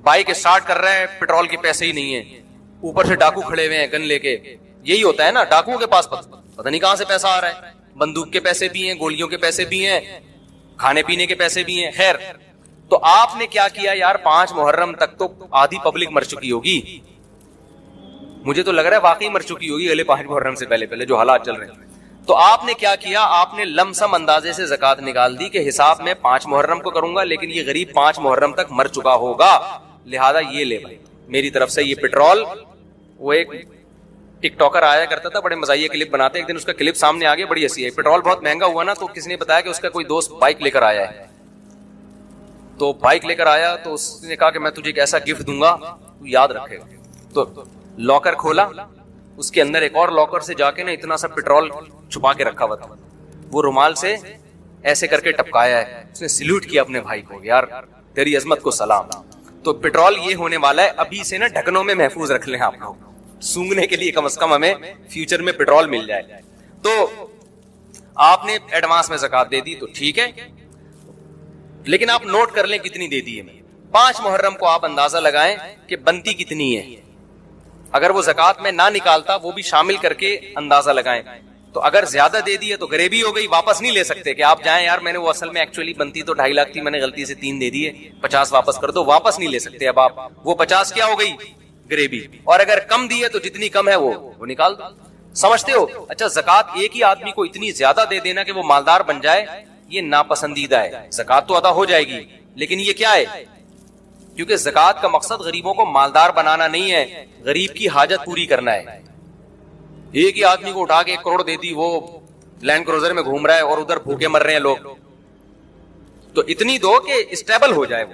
بائک اسٹارٹ کر رہا ہے, پیٹرول کے پیسے ہی نہیں ہیں, اوپر سے ڈاکو کھڑے ہوئے ہیں گن لے کے. یہی ہوتا ہے نا, ڈاکوؤں کے پاس پتہ نہیں کہاں سے پیسہ آ رہا ہے, بندوق کے پیسے بھی ہیں, گولیوں کے پیسے بھی ہیں, کھانے پینے کے پیسے بھی ہیں. خیر, تو آپ نے کیا کیا یار, 5 محرم تک تو آدھی پبلک مر چکی ہوگی. مجھے تو لگ رہا ہے واقعی مر چکی ہوگی اگلے 5 محرم سے پہلے جو حالات چل رہے ہیں. تو آپ نے کیا کیا, آپ نے لمسم اندازے سے زکات نکال دی کہ حساب میں 5 محرم کو کروں گا لیکن یہ غریب 5 محرم تک مر چکا ہوگا, لہذا یہ لے بھائی میری طرف سے یہ پیٹرول. وہ ایک ٹک ٹاکر آیا کرتا تھا, بڑے مزاحیہ کلپ بناتے, ایک دن اس کا کلپ سامنے آ گیا, بڑی ہنسی ہے. پیٹرول بہت مہنگا ہوا نا, تو کسی نے بتایا کہ اس کا کوئی دوست بائک لے کر آیا ہے. تو بائک لے کر آیا تو اس نے کہا کہ میں تجھے ایک ایسا گفٹ دوں گا تو یاد رکھے گا. تو لاکر کھولا, اس کے اندر ایک اور لاکر سے جا کے نا اتنا سا پیٹرول چھپا کے رکھا ہوا تھا, وہ رومال سے ایسے کر کے ٹپکایا ہے. اس نے سیلوٹ کیا اپنے بھائی کو, یار تیری عظمت کو سلام. تو پیٹرول یہ ہونے والا ہے, ابھی سے نا ڈھکنوں میں محفوظ رکھ لیں آپ لوگ, سونگنے کے لیے کم از کم ہمیں فیوچر میں پیٹرول مل جائے. تو آپ نے ایڈوانس میں زکات دے دی تو ٹھیک ہے, لیکن آپ نوٹ کر لیں کتنی دے دی ہے. 5 محرم کو آپ اندازہ لگائیں کہ بنتی کتنی ہے. اگر وہ زکات میں نہ نکالتا وہ بھی شامل کر کے اندازہ لگائیں. تو اگر زیادہ دے دی ہے تو غریبی ہو گئی, واپس نہیں لے سکتے کہ آپ جائیں یار میں نے وہ اصل میں ایکچولی بنتی تو 2.5 لاکھ تھی, میں نے غلطی سے 3 دے دیے, 50 واپس کر دو, واپس نہیں لے سکتے. اب آپ وہ 50 کیا ہو گئی, غریبی. اور اگر کم دی ہے تو جتنی کم ہے وہ نکال دو. سمجھتے ہو؟ اچھا, زکات ایک ہی آدمی کو اتنی زیادہ دے دینا کہ وہ مالدار بن جائے, یہ ناپسندیدہ ہے. زکات تو ادا ہو جائے گی لیکن یہ کیا ہے, کیونکہ زکات کا مقصد غریبوں کو مالدار بنانا نہیں ہے, غریب کی حاجت پوری کرنا ہے. ایک ہی آدمی کو اٹھا کے 1 کروڑ دے دی, وہ لینڈ کروزر میں گھوم رہا ہے اور ادھر بھوکے مر رہے ہیں لوگ. تو اتنی دو کہ اسٹیبل ہو جائے.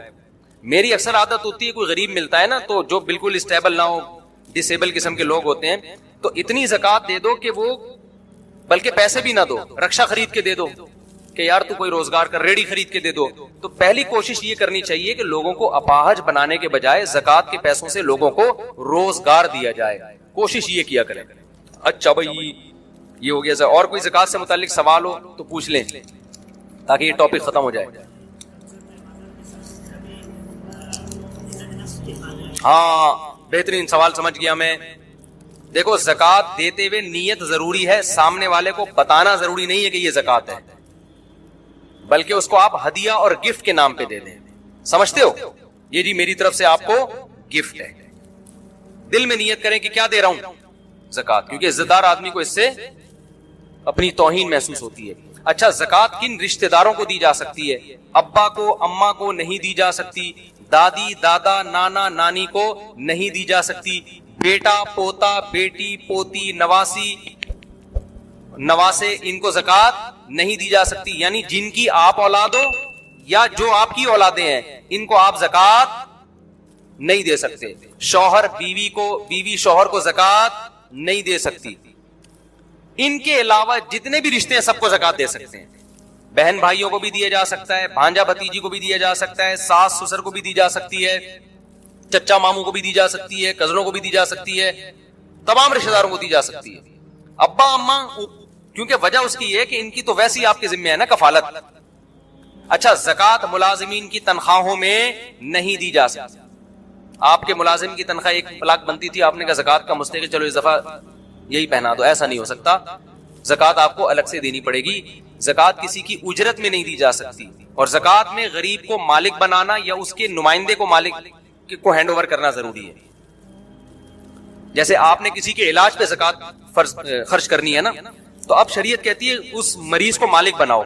میری اکثر عادت ہوتی ہے کوئی غریب ملتا ہے نا تو جو بالکل اسٹیبل نہ ہو, ڈسیبل قسم کے لوگ ہوتے ہیں, تو اتنی زکات دے دو کہ وہ بلکہ پیسے بھی نہ دو, رکشا خرید کے دے دو کہ یار تو کوئی روزگار کر, ریڑی خرید کے دے دو. تو پہلی کوشش یہ کرنی چاہیے کہ لوگوں کو اپاہج بنانے کے بجائے زکات کے پیسوں سے لوگوں کو روزگار دیا جائے. کوشش یہ کیا کریں. اچھا بھائی یہ ہو گیا. اور کوئی زکات سے متعلق سوال ہو تو پوچھ لیں تاکہ یہ ٹاپک ختم ہو جائے. ہاں بہترین سوال, سمجھ گیا میں. دیکھو زکات دیتے ہوئے نیت ضروری ہے, سامنے والے کو بتانا ضروری نہیں ہے کہ یہ زکات ہے, بلکہ اس کو آپ ہدیہ اور گفٹ کے نام پہ دے دیں. سمجھتے ہو؟ یہ جی میری طرف سے آپ کو گفٹ ہے. دل میں نیت کریں کہ کیا دے رہا ہوں, زکات, کیونکہ عزت دار آدمی کو اس سے اپنی توہین محسوس ہوتی ہے. اچھا, زکات کن رشتہ داروں کو دی جا سکتی ہے؟ ابا کو, اما کو نہیں دی جا سکتی, دادی دادا نانا نانی کو نہیں دی جا سکتی, بیٹا پوتا بیٹی پوتی نواسی نواسے ان کو زکات نہیں دی جا سکتی. یعنی جن کی آپ اولاد ہو یا جو آپ کی اولادیں ہیں ان کو آپ زکات نہیں دے سکتے. شوہر بیوی کو, بیوی شوہر کو زکات نہیں دے سکتی. ان کے علاوہ جتنے بھی رشتے ہیں سب کو زکات دے سکتے ہیں. بہن بھائیوں کو بھی دیا جا سکتا ہے, بھانجا بھتیجی کو بھی دیا جا سکتا ہے, ساس سسر کو بھی دی جا سکتی ہے, چچا ماموں کو بھی دی جا سکتی ہے, کزنوں کو بھی دی جا سکتی ہے, تمام رشتہ داروں کو دی جا سکتی ہے. ابا اما, کیونکہ وجہ اس کی ہے کہ ان کی تو ویسی آپ کے ذمہ ہے نا کفالت. اچھا زکات ملازمین کی تنخواہوں میں نہیں دی جا سکتی. آپ کے ملازم کی تنخواہ 1 لاکھ بنتی تھی, آپ نے کہا زکات کا مستحق چلو اس دفعہ یہی پہنا دو, ایسا نہیں ہو سکتا. زکات آپ کو الگ سے دینی پڑے گی. زکات کسی کی اجرت میں نہیں دی جا سکتی. اور زکات میں غریب کو مالک بنانا یا اس کے نمائندے کو مالک کو ہینڈ اوور کرنا ضروری ہے. جیسے آپ نے کسی کے علاج پہ زکات خرچ کرنی ہے نا, تو اب شریعت کہتی ہے اس مریض کو مالک بناؤ.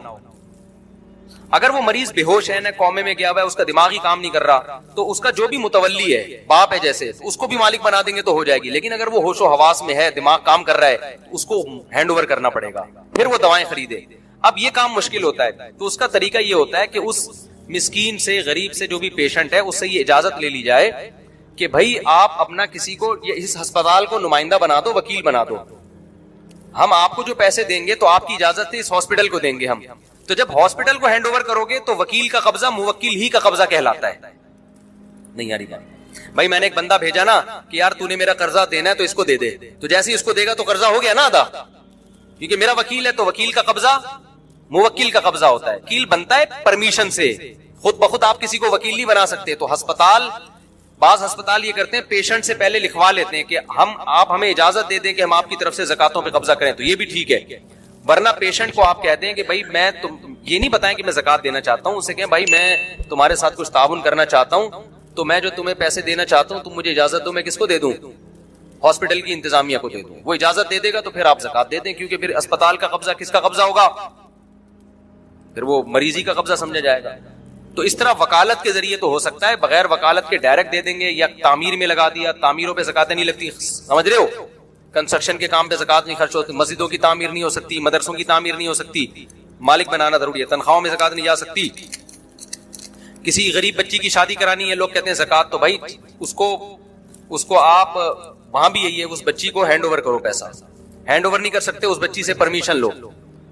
اگر وہ مریض بے ہوش ہے, نہ قومے میں گیا ہوا ہے, اس کا دماغ ہی کام نہیں کر رہا, تو اس کا جو بھی متولی ہے, باپ ہے جیسے, اس کو بھی مالک بنا دیں گے تو ہو جائے گی. لیکن اگر وہ ہوش و حواس میں ہے, دماغ کام کر رہا ہے, اس کو ہینڈ اوور کرنا پڑے گا, پھر وہ دوائیں خریدے. اب یہ کام مشکل ہوتا ہے, تو اس کا طریقہ یہ ہوتا ہے کہ اس مسکین سے, غریب سے, جو بھی پیشنٹ ہے, اس سے یہ اجازت لے لی جائے کہ بھائی آپ اپنا کسی کو اس ہسپتال کو نمائندہ بنا دو, وکیل بنا دو. ہم آپ کو جو پیسے دیں گے تو آپ کی اجازت سے اس ہاسپٹل کو دیں گے ہم. تو جب ہاسپٹل کو ہینڈ اوور کرو گے تو وکیل کا قبضہ موکل ہی کا قبضہ کہلاتا ہے. نہیں آ رہی بات بھائی, میں نے ایک بندہ بھیجا نا کہ یار تو نے میرا قرضہ دینا ہے تو اس کو دے دے, تو جیسے ہی اس کو دے گا تو قرضہ ہو گیا نا ادا, کیونکہ میرا وکیل ہے, تو وکیل کا قبضہ موکل کا قبضہ ہوتا ہے. وکیل بنتا ہے پرمیشن سے, خود بخود آپ کسی کو وکیل نہیں بنا سکتے. تو ہسپتال, بعض ہسپتال یہ کرتے ہیں پیشنٹ سے پہلے لکھوا لیتے ہیں کہ آپ ہمیں اجازت دے دیں کہ ہم آپ کی طرف سے زکاتوں پہ قبضہ کریں, تو یہ بھی ٹھیک ہے. ورنہ پیشنٹ کو آپ کہتے ہیں کہ بھائی میں یہ نہیں بتائیں کہ میں زکات دینا چاہتا ہوں, اسے کہیں بھائی میں تمہارے ساتھ کچھ تعاون کرنا چاہتا ہوں, تو میں جو تمہیں پیسے دینا چاہتا ہوں تم مجھے اجازت دو, میں کس کو دے دوں؟ ہاسپٹل کی انتظامیہ کو دے دوں. وہ اجازت دے دے گا تو پھر آپ زکات دے دیں, کیونکہ پھر اسپتال کا قبضہ کس کا قبضہ ہوگا؟ پھر وہ مریضی کا قبضہ سمجھا جائے گا. تو اس طرح وکالت کے ذریعے تو ہو سکتا ہے, بغیر وکالت کے ڈائریکٹ دے دیں گے, یا تعمیر میں لگا دیا, تعمیروں پہ زکاتیں نہیں لگتی, سمجھ رہے ہو, کنسٹرکشن کے کام پہ زکات نہیں خرچ ہوتی, مسجدوں کی تعمیر نہیں ہو سکتی, مدرسوں کی تعمیر نہیں ہو سکتی, مالک بنانا ضروری ہے. تنخواہوں میں زکات نہیں جا سکتی. کسی غریب بچی کی شادی کرانی ہے, لوگ کہتے ہیں زکات, تو بھائی اس کو آپ وہاں بھی یہی ہے, اس بچی کو ہینڈ اوور کرو. پیسہ ہینڈ اوور نہیں کر سکتے, اس بچی سے پرمیشن لو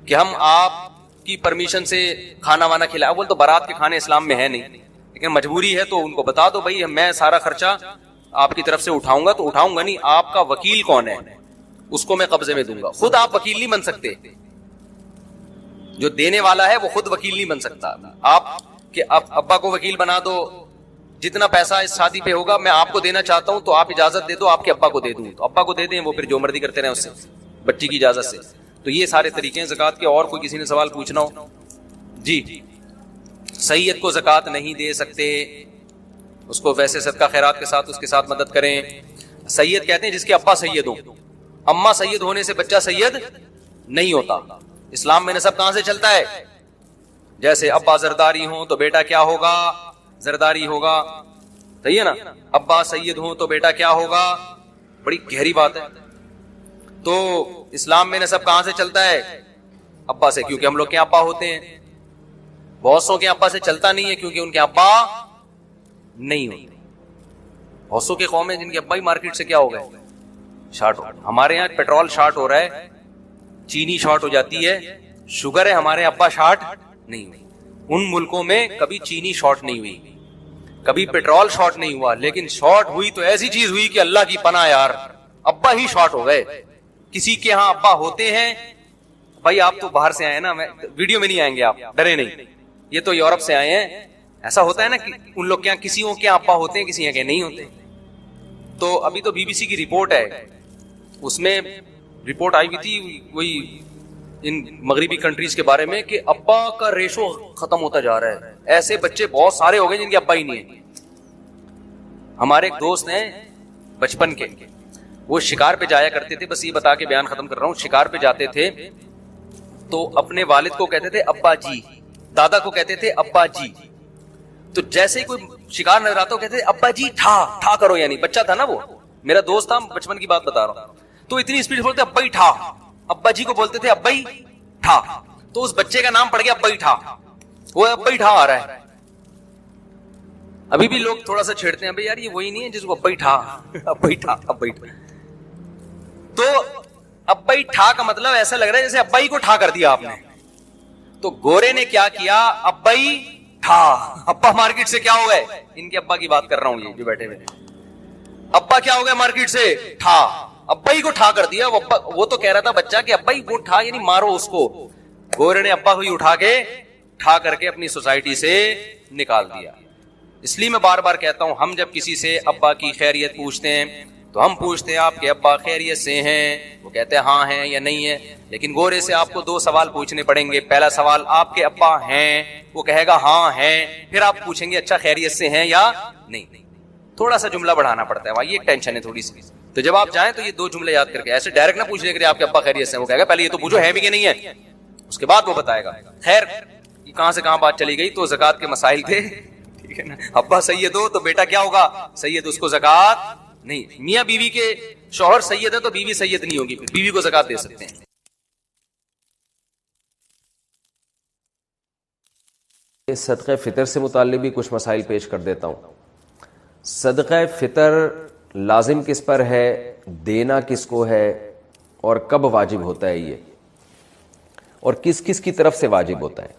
کہ ہم آپ کی پرمیشن سے کھانا وانا کھلایا. بول تو بارات کے کھانے اسلام میں ہے نہیں, لیکن مجبوری ہے تو ان کو بتا دو بھائی میں سارا خرچہ آپ کی طرف سے اٹھاؤں گا, تو اٹھاؤں گا نہیں, آپ کا وکیل کون ہے اس کو میں قبضے میں دوں گا. خود آپ وکیل نہیں بن سکتے, جو دینے والا ہے وہ خود وکیل نہیں بن سکتا. آپ کہ ابا کو وکیل بنا دو, جتنا پیسہ اس شادی پہ ہوگا میں آپ کو دینا چاہتا ہوں, تو آپ اجازت دے دو آپ کے ابا کو دے دوں, تو ابا کو دے دیں, وہ پھر جو مرضی کرتے رہیں اس سے, بچی کی اجازت سے. تو یہ سارے طریقے ہیں زکات کے. اور کوئی کسی نے سوال پوچھنا ہو؟ جی. سید کو زکات نہیں دے سکتے, اس کو ویسے صدقہ خیرات کے ساتھ اس کے ساتھ مدد کریں. سید کہتے ہیں جس کے ابا سید ہوں. اماں سید ہونے سے بچہ سید نہیں ہوتا. اسلام میں نسب کہاں سے چلتا ہے؟ جیسے ابا زرداری ہوں تو بیٹا کیا ہوگا؟ زرداری ہوگا. صحیح ہے نا؟ ابا سید ہوں تو بیٹا کیا ہوگا؟ بڑی گہری بات ہے. تو اسلام میں نسب کہاں سے چلتا ہے؟ ابا سے, کیونکہ ہم لوگ کے ابا ہوتے ہیں. بہت سو کے ابا سے چلتا نہیں ہے, کیونکہ ان کے ابا نہیں ہوتے. بہت سو کے قوم ہیں جن کے ابا ہی مارکیٹ سے کیا ہو گئے, شارٹ ہو. ہمارے یہاں پیٹرول شارٹ ہو رہا ہے, چینی شارٹ ہو جاتی ہے, شوگر ہے, ہمارے ابا شارٹ نہیں ہوئی. ان ملکوں میں کبھی چینی شارٹ نہیں ہوئی, کبھی پیٹرول شارٹ نہیں ہوا, لیکن شارٹ ہوئی تو ایسی چیز ہوئی کہ اللہ کی پناہ یار, ابا ہی شارٹ ہو گئے. کسی کے ہاں ابا ہوتے ہیں, بھائی آپ تو باہر سے آئے ہیں نا, ویڈیو میں نہیں آئیں گے آپ, ڈرے نہیں, یہ تو یورپ سے آئے ہیں. ایسا ہوتا ہے نا کہ ان لوگ کے یہاں کسی کے ابا ہوتے ہیں, کسی کے نہیں ہوتے. تو ابھی تو BBC کی رپورٹ ہے, اس میں رپورٹ آئی ہوئی تھی وہی ان مغربی کنٹریز کے بارے میں کہ ابا کا ریشو ختم ہوتا جا رہا ہے. ایسے بچے بہت سارے ہو گئے جن کے ابا ہی نہیں ہیں. ہمارے ایک دوست ہیں بچپن کے, وہ شکار پہ جایا کرتے تھے, بس یہ بتا کے بیان ختم کر رہا ہوں. شکار پہ جاتے تھے تو اپنے والد کو کہتے تھے ابا جی, دادا کو کہتے تھے ابا جی. تو جیسے ہی کوئی شکار نظر آتا کہتے تھے ابا جی ٹھا ٹھا کرو, یعنی بچہ تھا نا وہ, میرا دوست تھا, بچپن کی بات بتا رہا ہوں. تو اتنی اسپیڈ بولتے ابا ہی ٹھا, ابا جی کو بولتے تھے ابا ہی ٹھا. تو اس بچے کا نام پڑ گیا ابا ہی ٹھا, وہ ابا ہی ٹھا آ رہا ہے. ابھی بھی لوگ تھوڑا سا چھیڑتے ہیں, بھائی یار یہ وہی نہیں ہے جس کو ابا ہی ٹھا, ابا ہی ٹھا, ابا ہی ٹھا. تو ابا ہی ٹھا کا مطلب ایسا لگ رہا ہے جیسے ابا ہی کو ٹھا کر دیا آپ نے. تو گورے نے کیا کیا, ابا ہی ٹھا. ابا مارکیٹ سے کیا ہو گئے, ان کے ابا کی بات کر رہا ہوں, یہ جو بیٹھے ہوئے, ابا کیا ہو گئے مارکیٹ سے, ٹھا. ابا ہی کو ٹھا کر دیا. وہ تو کہہ رہا تھا بچہ کہ ابا ہی وہ ٹھا, یعنی مارو اس کو. گورے نے ابا کو ہی اٹھا کے اٹھا کر کے اپنی سوسائٹی سے نکال دیا. اس لیے میں بار بار کہتا ہوں, ہم جب کسی سے ابا کی خیریت پوچھتے ہیں تو ہم پوچھتے ہیں آپ کے ابا خیریت سے ہیں؟ وہ کہتے ہیں ہاں ہیں یا نہیں ہے. لیکن گورے سے آپ کو 2 سوال پوچھنے پڑیں گے. پہلا سوال, آپ کے ابا ہیں؟ وہ کہے گا ہاں ہیں. پھر آپ پوچھیں گے اچھا خیریت سے ہیں یا نہیں. تھوڑا سا جملہ بڑھانا پڑتا ہے وہاں, یہ ایک ٹینشن ہے تھوڑی سی. تو جب آپ جائیں تو یہ 2 جملے یاد کر کے, ایسے ڈائریکٹ نہ پوچھ لے کہ آپ کے ابا خیریت سے ہیں. وہ کہے گا پہلے یہ تو پوچھو ہے بھی کہ نہیں ہے, اس کے بعد وہ بتائے گا. خیر, کہاں سے کہاں بات چلی گئی, تو زکات کے مسائل تھے. ٹھیک ہے نا, ابا سید ہو تو بیٹا کیا ہوگا, سید, اس کو زکات نہیں. میاں بیوی کے شوہر سید ہے تو بیوی سید نہیں ہوگی, بیوی کو زکات دے سکتے ہیں. صدقہ فطر سے متعلق بھی کچھ مسائل پیش کر دیتا ہوں. صدقہ فطر لازم کس پر ہے, دینا کس کو ہے, اور کب واجب ہوتا ہے یہ, اور کس کس کی طرف سے واجب ہوتا ہے.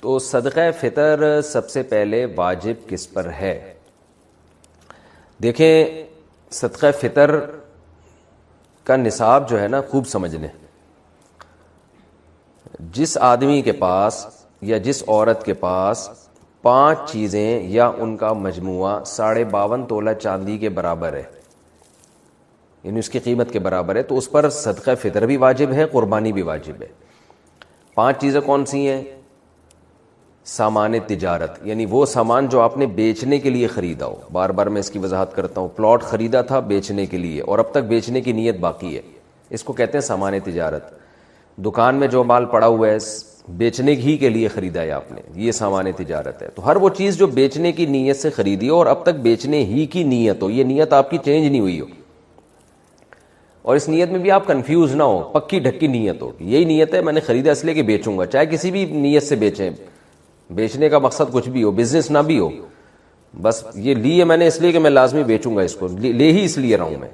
تو صدقہ فطر سب سے پہلے واجب کس پر ہے. دیکھیں, صدقہ فطر کا نصاب جو ہے نا, خوب سمجھ لیں. جس آدمی کے پاس یا جس عورت کے پاس 5 چیزیں یا ان کا مجموعہ 52.5 تولہ چاندی کے برابر ہے, یعنی اس کی قیمت کے برابر ہے, تو اس پر صدقہ فطر بھی واجب ہے, قربانی بھی واجب ہے. 5 چیزیں کون سی ہیں؟ سامان تجارت, یعنی وہ سامان جو آپ نے بیچنے کے لیے خریدا ہو. بار بار میں اس کی وضاحت کرتا ہوں. پلاٹ خریدا تھا بیچنے کے لیے اور اب تک بیچنے کی نیت باقی ہے, اس کو کہتے ہیں سامان تجارت. دکان میں جو مال پڑا ہوا ہے بیچنے ہی کے لیے خریدا ہے آپ نے, یہ سامان تجارت ہے. تو ہر وہ چیز جو بیچنے کی نیت سے خریدی ہو اور اب تک بیچنے ہی کی نیت ہو, یہ نیت آپ کی چینج نہیں ہوئی ہو, اور اس نیت میں بھی آپ کنفیوز نہ ہو, پکی ڈھکی نیت ہو, یہی نیت ہے میں نے خریدا اس لیے کہ بیچوں گا. چاہے کسی بھی نیت سے بیچیں, بیچنے کا مقصد کچھ بھی ہو, بزنس نہ بھی ہو, بس یہ لیے میں نے اس لیے کہ میں لازمی بیچوں گا, اس کو لے ہی اس لیے رہا ہوں میں.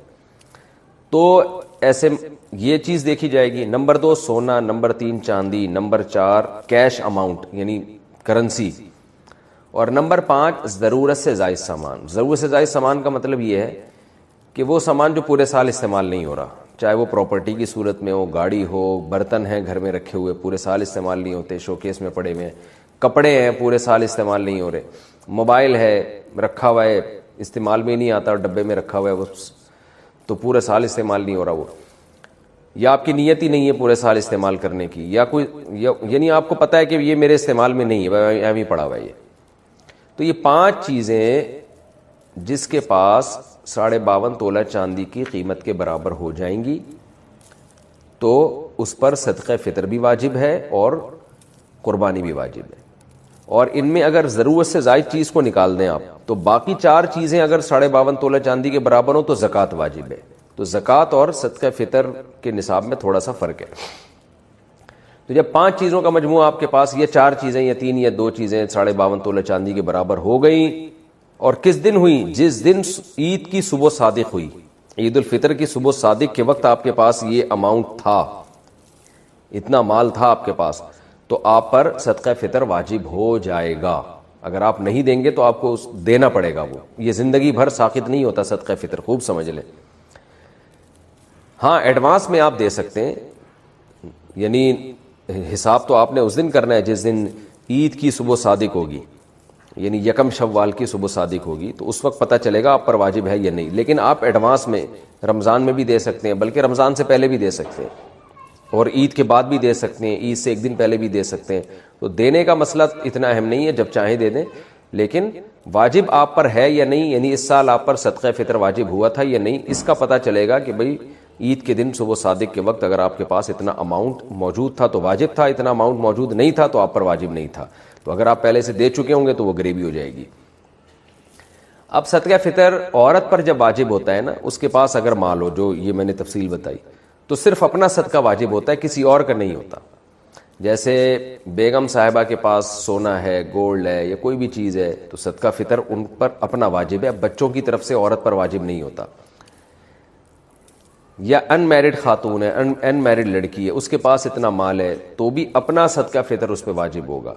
تو ایسے یہ چیز دیکھی جائے گی. نمبر 2 سونا, نمبر 3 چاندی, نمبر 4 کیش اماؤنٹ یعنی کرنسی, اور نمبر 5 ضرورت سے زائد سامان. ضرورت سے زائد سامان کا مطلب یہ ہے کہ وہ سامان جو پورے سال استعمال نہیں ہو رہا, چاہے وہ پراپرٹی کی صورت میں ہو, گاڑی ہو, برتن ہیں گھر میں رکھے ہوئے پورے سال استعمال نہیں ہوتے, شوکیس میں پڑے ہوئے ہیں, کپڑے ہیں پورے سال استعمال نہیں ہو رہے, موبائل ہے رکھا ہوا ہے استعمال میں نہیں آتا اور ڈبے میں رکھا ہوا ہے وہ تو پورے سال استعمال نہیں ہو رہا وہ, یا آپ کی نیت ہی نہیں ہے پورے سال استعمال کرنے کی, یا کوئی یعنی آپ کو پتہ ہے کہ یہ میرے استعمال میں نہیں ہے, ایویں ہی پڑا ہوا ہے یہ. تو یہ 5 چیزیں جس کے پاس 52.5 تولہ چاندی کی قیمت کے برابر ہو جائیں گی تو اس پر صدقہ فطر بھی واجب ہے اور قربانی بھی واجب ہے. اور ان میں اگر ضرورت سے زائد چیز کو نکال دیں آپ تو باقی 4 چیزیں اگر 52.5 تولہ چاندی کے برابر ہوں تو زکوٰۃ واجب ہے. تو زکوٰۃ اور صدقہ فطر کے نصاب میں تھوڑا سا فرق ہے. تو جب 5 چیزوں کا مجموعہ آپ کے پاس, یہ 4 چیزیں یا 3 یا 2 چیزیں 52.5 تولہ چاندی کے برابر ہو گئیں, اور کس دن ہوئی؟ جس دن عید کی صبح صادق ہوئی, عید الفطر کی صبح صادق کے وقت آپ کے پاس یہ اماؤنٹ تھا, اتنا مال تھا آپ کے پاس, تو آپ پر صدقہ فطر واجب ہو جائے گا. اگر آپ نہیں دیں گے تو آپ کو دینا پڑے گا, وہ یہ زندگی بھر ساقط نہیں ہوتا صدقہ فطر, خوب سمجھ لیں. ہاں ایڈوانس میں آپ دے سکتے ہیں, یعنی حساب تو آپ نے اس دن کرنا ہے جس دن عید کی صبح صادق ہوگی, یعنی 1 شوال کی صبح صادق ہوگی, تو اس وقت پتہ چلے گا آپ پر واجب ہے یا نہیں. لیکن آپ ایڈوانس میں رمضان میں بھی دے سکتے ہیں, بلکہ رمضان سے پہلے بھی دے سکتے ہیں, اور عید کے بعد بھی دے سکتے ہیں, عید سے 1 دن پہلے بھی دے سکتے ہیں. تو دینے کا مسئلہ اتنا اہم نہیں ہے, جب چاہیں دے دیں. لیکن واجب آپ پر ہے یا نہیں, یعنی اس سال آپ پر صدقہ فطر واجب ہوا تھا یا نہیں, اس کا پتہ چلے گا کہ بھئی عید کے دن صبح صادق کے وقت اگر آپ کے پاس اتنا اماؤنٹ موجود تھا تو واجب تھا, اتنا اماؤنٹ موجود نہیں تھا تو آپ پر واجب نہیں تھا. تو اگر آپ پہلے سے دے چکے ہوں گے تو وہ غریبی ہو جائے گی. اب صدقہ فطر عورت پر جب واجب ہوتا ہے نا, اس کے پاس اگر مال ہو, جو یہ میں نے تفصیل بتائی, تو صرف اپنا صدقہ واجب ہوتا ہے, کسی اور کا نہیں ہوتا. جیسے بیگم صاحبہ کے پاس سونا ہے, گولڈ ہے, یا کوئی بھی چیز ہے, تو صدقہ فطر ان پر اپنا واجب ہے, اب بچوں کی طرف سے عورت پر واجب نہیں ہوتا. یا ان میرڈ خاتون ہے, ان میرڈ لڑکی ہے, اس کے پاس اتنا مال ہے تو بھی اپنا صدقہ فطر اس پہ واجب ہوگا.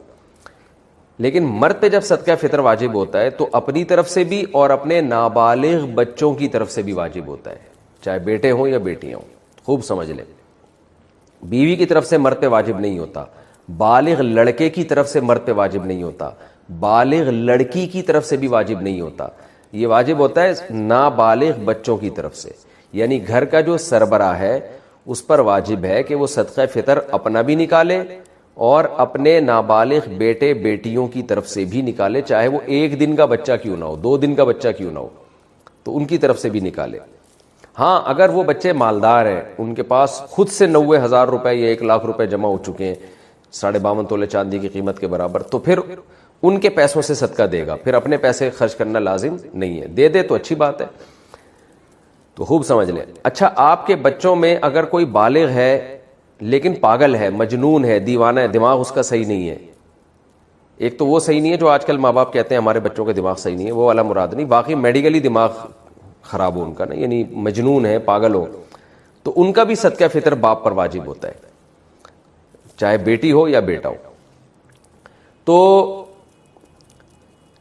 لیکن مرد پہ جب صدقہ فطر واجب ہوتا ہے تو اپنی طرف سے بھی اور اپنے نابالغ بچوں کی طرف سے بھی واجب ہوتا ہے, چاہے بیٹے ہوں یا بیٹیاں ہوں. خوب سمجھ لیں, بیوی کی طرف سے مرد پہ واجب نہیں ہوتا, بالغ لڑکے کی طرف سے مرد پہ واجب نہیں ہوتا، بالغ لڑکی کی طرف سے بھی واجب نہیں ہوتا، یہ واجب ہوتا ہے نابالغ بچوں کی طرف سے. یعنی گھر کا جو سربراہ ہے اس پر واجب ہے کہ وہ صدقہ فطر اپنا بھی نکالے اور اپنے نابالغ بیٹے بیٹیوں کی طرف سے بھی نکالے، چاہے وہ 1 دن کا بچہ کیوں نہ ہو، 2 دن کا بچہ کیوں نہ ہو، تو ان کی طرف سے بھی نکالے. ہاں اگر وہ بچے مالدار ہیں، ان کے پاس خود سے 90,000 روپے یا 1 لاکھ روپے جمع ہو چکے ہیں 52.5 تولے چاندی کی قیمت کے برابر، تو پھر ان کے پیسوں سے صدقہ دے گا، پھر اپنے پیسے خرچ کرنا لازم نہیں ہے. دے تو اچھی بات ہے. تو خوب سمجھ لیں. اچھا، آپ کے بچوں میں اگر کوئی بالغ ہے لیکن پاگل ہے، مجنون ہے، دیوانہ ہے، دماغ اس کا صحیح نہیں ہے، ایک تو وہ صحیح نہیں ہے جو آج کل ماں باپ کہتے ہیں ہمارے بچوں کا دماغ صحیح نہیں ہے، وہ والا مراد نہیں، باقی میڈیکلی دماغ خراب ہو ان کا نا، یعنی مجنون ہے، پاگل ہو، تو ان کا بھی صدقہ فطر باپ پر واجب ہوتا ہے، چاہے بیٹی ہو یا بیٹا ہو. تو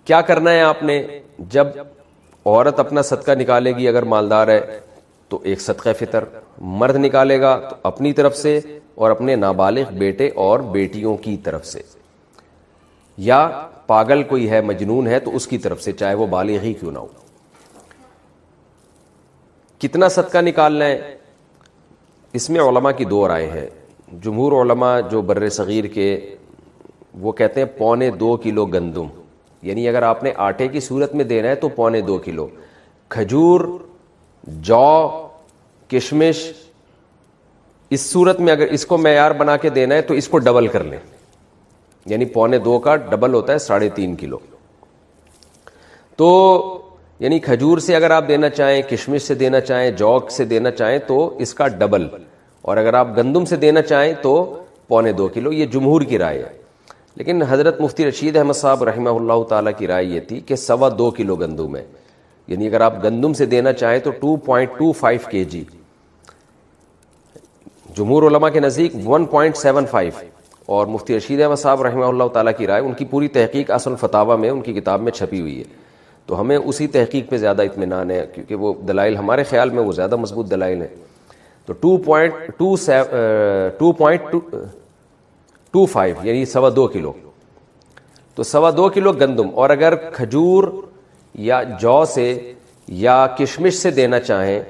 کیا کرنا ہے آپ نے؟ جب عورت اپنا صدقہ نکالے گی اگر مالدار ہے تو ایک صدقہ فطر، مرد نکالے گا تو اپنی طرف سے اور اپنے نابالغ بیٹے اور بیٹیوں کی طرف سے، یا پاگل کوئی ہے، مجنون ہے تو اس کی طرف سے، چاہے وہ بالغ ہی کیوں نہ ہو. کتنا صدقہ نکالنا ہے؟ اس میں علماء کی 2 رائے ہیں. جمہور علماء جو بر صغیر کے، وہ کہتے ہیں 2.25 کلو گندم، یعنی اگر آپ نے آٹے کی صورت میں دینا ہے تو 2.25 کلو. کھجور، جو، کشمش، اس صورت میں اگر اس کو معیار بنا کے دینا ہے تو اس کو ڈبل کر لیں، یعنی 2.25 کا ڈبل ہوتا ہے 3.5 کلو. تو یعنی کھجور سے اگر آپ دینا چاہیں، کشمش سے دینا چاہیں، جو سے دینا چاہیں تو اس کا ڈبل، اور اگر آپ گندم سے دینا چاہیں تو 2.25 کلو. یہ جمہور کی رائے ہے. لیکن حضرت مفتی رشید احمد صاحب رحمہ اللہ تعالیٰ کی رائے یہ تھی کہ 2.25 کلو گندم ہے، یعنی اگر آپ گندم سے دینا چاہیں تو 2.25 kg، جمہور علماء کے نزدیک 1.75، اور مفتی رشید احمد صاحب رحمہ اللہ تعالیٰ کی رائے، ان کی پوری تحقیق اصل الفتاوی میں ان کی کتاب میں چھپی ہوئی ہے، تو ہمیں اسی تحقیق پہ زیادہ اطمینان ہے کیونکہ وہ دلائل ہمارے خیال میں وہ زیادہ مضبوط دلائل ہیں. تو 2.25 یعنی 2.25 کلو، تو 2.25 کلو گندم. اور اگر کھجور یا جو سے یا کشمش سے دینا چاہیں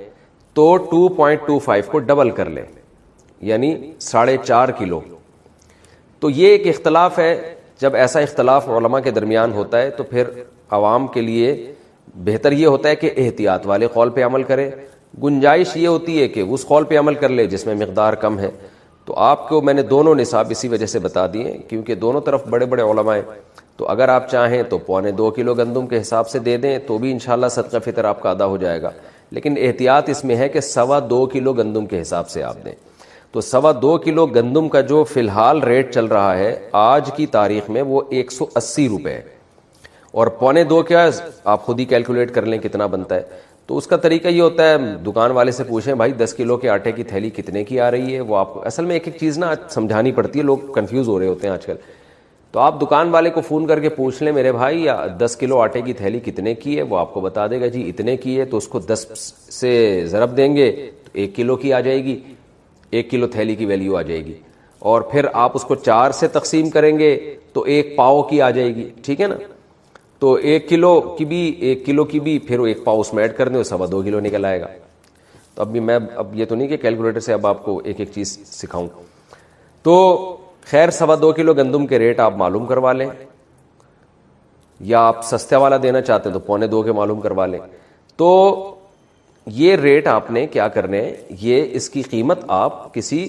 تو 2.25 کو ڈبل کر لیں، یعنی 4.5 کلو. تو یہ ایک اختلاف ہے. جب ایسا اختلاف علماء کے درمیان ہوتا ہے تو پھر عوام کے لیے بہتر یہ ہوتا ہے کہ احتیاط والے قول پہ عمل کرے. گنجائش یہ ہوتی ہے کہ اس قول پہ عمل کر لے جس میں مقدار کم ہے. تو آپ کو میں نے دونوں نصاب اسی وجہ سے بتا دیے کیونکہ دونوں طرف بڑے بڑے علماء ہیں. تو اگر آپ چاہیں تو 2.25 کلو گندم کے حساب سے دے دیں تو بھی انشاءاللہ صدقہ فطر آپ کا ادا ہو جائے گا. لیکن احتیاط اس میں ہے کہ 2.25 کلو گندم کے حساب سے آپ دیں. تو 2.25 کلو گندم کا جو فی الحال ریٹ چل رہا ہے آج کی تاریخ میں وہ 180 روپے ہے، اور 2.25 کیا آپ خود ہی کیلکولیٹ کر لیں کتنا بنتا ہے. تو اس کا طریقہ یہ ہوتا ہے دکان والے سے پوچھیں بھائی 10 کلو کے آٹے کی تھیلی کتنے کی آ رہی ہے، وہ آپ کو اصل میں ایک ایک چیز نا سمجھانی پڑتی ہے، لوگ کنفیوز ہو رہے ہوتے ہیں آج کل. تو آپ دکان والے کو فون کر کے پوچھ لیں میرے بھائی 10 کلو آٹے کی تھیلی کتنے کی ہے، وہ آپ کو بتا دے گا جی اتنے کی ہے. تو اس کو 10 سے ضرب دیں گے تو 1 کلو کی آ جائے گی، 1 کلو تھیلی کی ویلیو آ جائے گی. اور پھر آپ اس کو 4 سے تقسیم کریں گے تو 1 پاؤ کی آ جائے گی. ٹھیک ہے نا؟ تو 1 کلو کی بھی پھر 1 پاؤ اس میں ایڈ کر دیں 2.25 کلو نکل آئے گا. تو اب بھی میں اب یہ تو نہیں کہ کیلکولیٹر سے اب آپ کو ایک ایک چیز سکھاؤں. تو خیر 2.25 کلو گندم کے ریٹ آپ معلوم کروا لیں، یا آپ سستے والا دینا چاہتے ہیں تو 2.25 کے معلوم کروا لیں. تو یہ ریٹ آپ نے کیا کرنے، یہ اس کی قیمت آپ کسی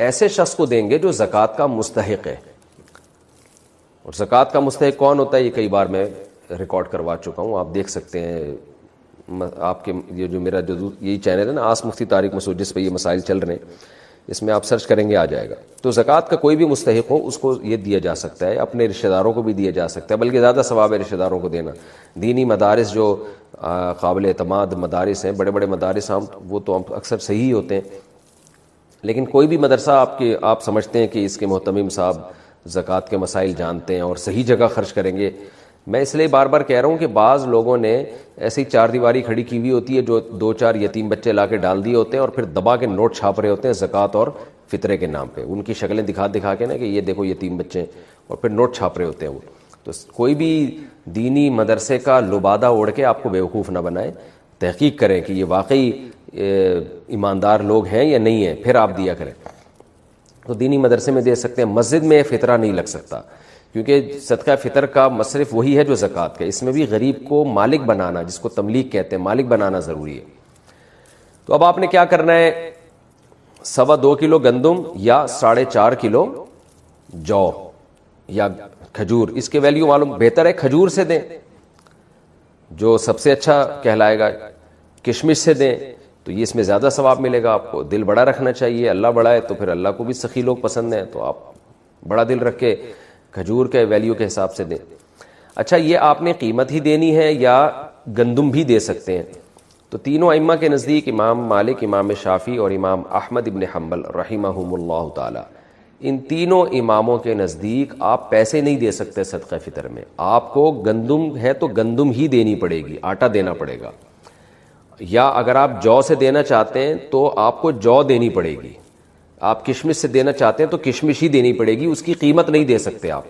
ایسے شخص کو دیں گے جو زکوٰۃ کا مستحق ہے. اور زکوٰۃ کا مستحق کون ہوتا ہے یہ کئی بار میں ریکارڈ کروا چکا ہوں، آپ دیکھ سکتے ہیں. آپ کے یہ جو میرا جو یہی چینل ہے نا آس مفتی طارق مسعود جس پہ یہ مسائل چل رہے ہیں، اس میں آپ سرچ کریں گے آ جائے گا. تو زکوٰۃ کا کوئی بھی مستحق ہو اس کو یہ دیا جا سکتا ہے، اپنے رشتہ داروں کو بھی دیا جا سکتا ہے، بلکہ زیادہ ثواب ہے رشتہ داروں کو دینا. دینی مدارس جو قابل اعتماد مدارس ہیں، بڑے بڑے مدارس وہ تو اکثر صحیح ہوتے ہیں، لیکن کوئی بھی مدرسہ آپ سمجھتے ہیں کہ اس کے محتمم صاحب زکوٰۃ کے مسائل جانتے ہیں اور صحیح جگہ خرچ کریں گے. میں اس لیے بار بار کہہ رہا ہوں کہ بعض لوگوں نے ایسی 4 دیواری کھڑی کی ہوئی ہوتی ہے جو 2-4 یتیم بچے لا کے ڈال دیے ہوتے ہیں اور پھر دبا کے نوٹ چھاپ رہے ہوتے ہیں زکوٰۃ اور فطرے کے نام پہ، ان کی شکلیں دکھا دکھا کے نا کہ یہ دیکھو یتیم بچے ہیں، اور پھر نوٹ چھاپ رہے ہوتے ہیں وہ. تو کوئی بھی دینی مدرسے کا لبادہ اوڑھ کے آپ کو بیوقوف نہ بنائے، تحقیق کریں کہ یہ واقعی ایماندار لوگ ہیں یا نہیں ہیں، پھر آپ دیا کریں. تو دینی مدرسے میں دے سکتے ہیں، مسجد میں فطرہ نہیں لگ سکتا، کیونکہ صدقہ فطر کا مصرف وہی ہے جو زکوٰۃ کا. اس میں بھی غریب کو مالک بنانا، جس کو تملیک کہتے ہیں، مالک بنانا ضروری ہے. تو اب آپ نے کیا کرنا ہے، 2.25 کلو گندم یا 4.5 کلو جو یا کھجور. اس کے ویلیو معلوم، بہتر ہے کھجور سے دیں جو سب سے اچھا کہلائے گا. کشمش سے دیں تو یہ اس میں زیادہ ثواب ملے گا آپ کو. دل بڑا رکھنا چاہیے، اللہ بڑا ہے تو پھر اللہ کو بھی سخی لوگ پسند ہیں، تو آپ بڑا دل رکھ کے کھجور کے ویلیو کے حساب سے دیں. اچھا، یہ آپ نے قیمت ہی دینی ہے یا گندم بھی دے سکتے ہیں؟ تو تینوں ائمہ کے نزدیک، امام مالک، امام شافعی اور امام احمد ابن حنبل رحمہم اللہ تعالی، ان تینوں اماموں کے نزدیک آپ پیسے نہیں دے سکتے صدقہ فطر میں. آپ کو گندم ہے تو گندم ہی دینی پڑے گی، آٹا دینا پڑے گا. یا اگر آپ جو سے دینا چاہتے ہیں تو آپ کو جو دینی پڑے گی. آپ کشمش سے دینا چاہتے ہیں تو کشمش ہی دینی پڑے گی، اس کی قیمت نہیں دے سکتے آپ.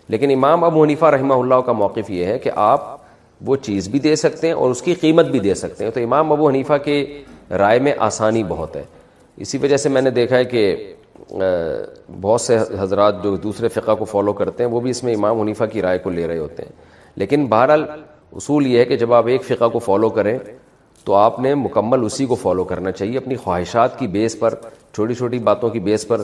لیکن امام ابو حنیفہ رحمہ اللہ کا موقف یہ ہے کہ آپ وہ چیز بھی دے سکتے ہیں اور اس کی قیمت بھی دے سکتے ہیں. تو امام ابو حنیفہ کے رائے میں آسانی بہت ہے. اسی وجہ سے میں نے دیکھا ہے کہ بہت سے حضرات جو دوسرے فقہ کو فالو کرتے ہیں وہ بھی اس میں امام حنیفہ کی رائے کو لے رہے ہوتے ہیں. لیکن بہرحال اصول یہ ہے کہ جب آپ ایک فقہ کو فالو کریں تو آپ نے مکمل اسی کو فالو کرنا چاہیے. اپنی خواہشات کی بیس پر، چھوٹی چھوٹی باتوں کی بیس پر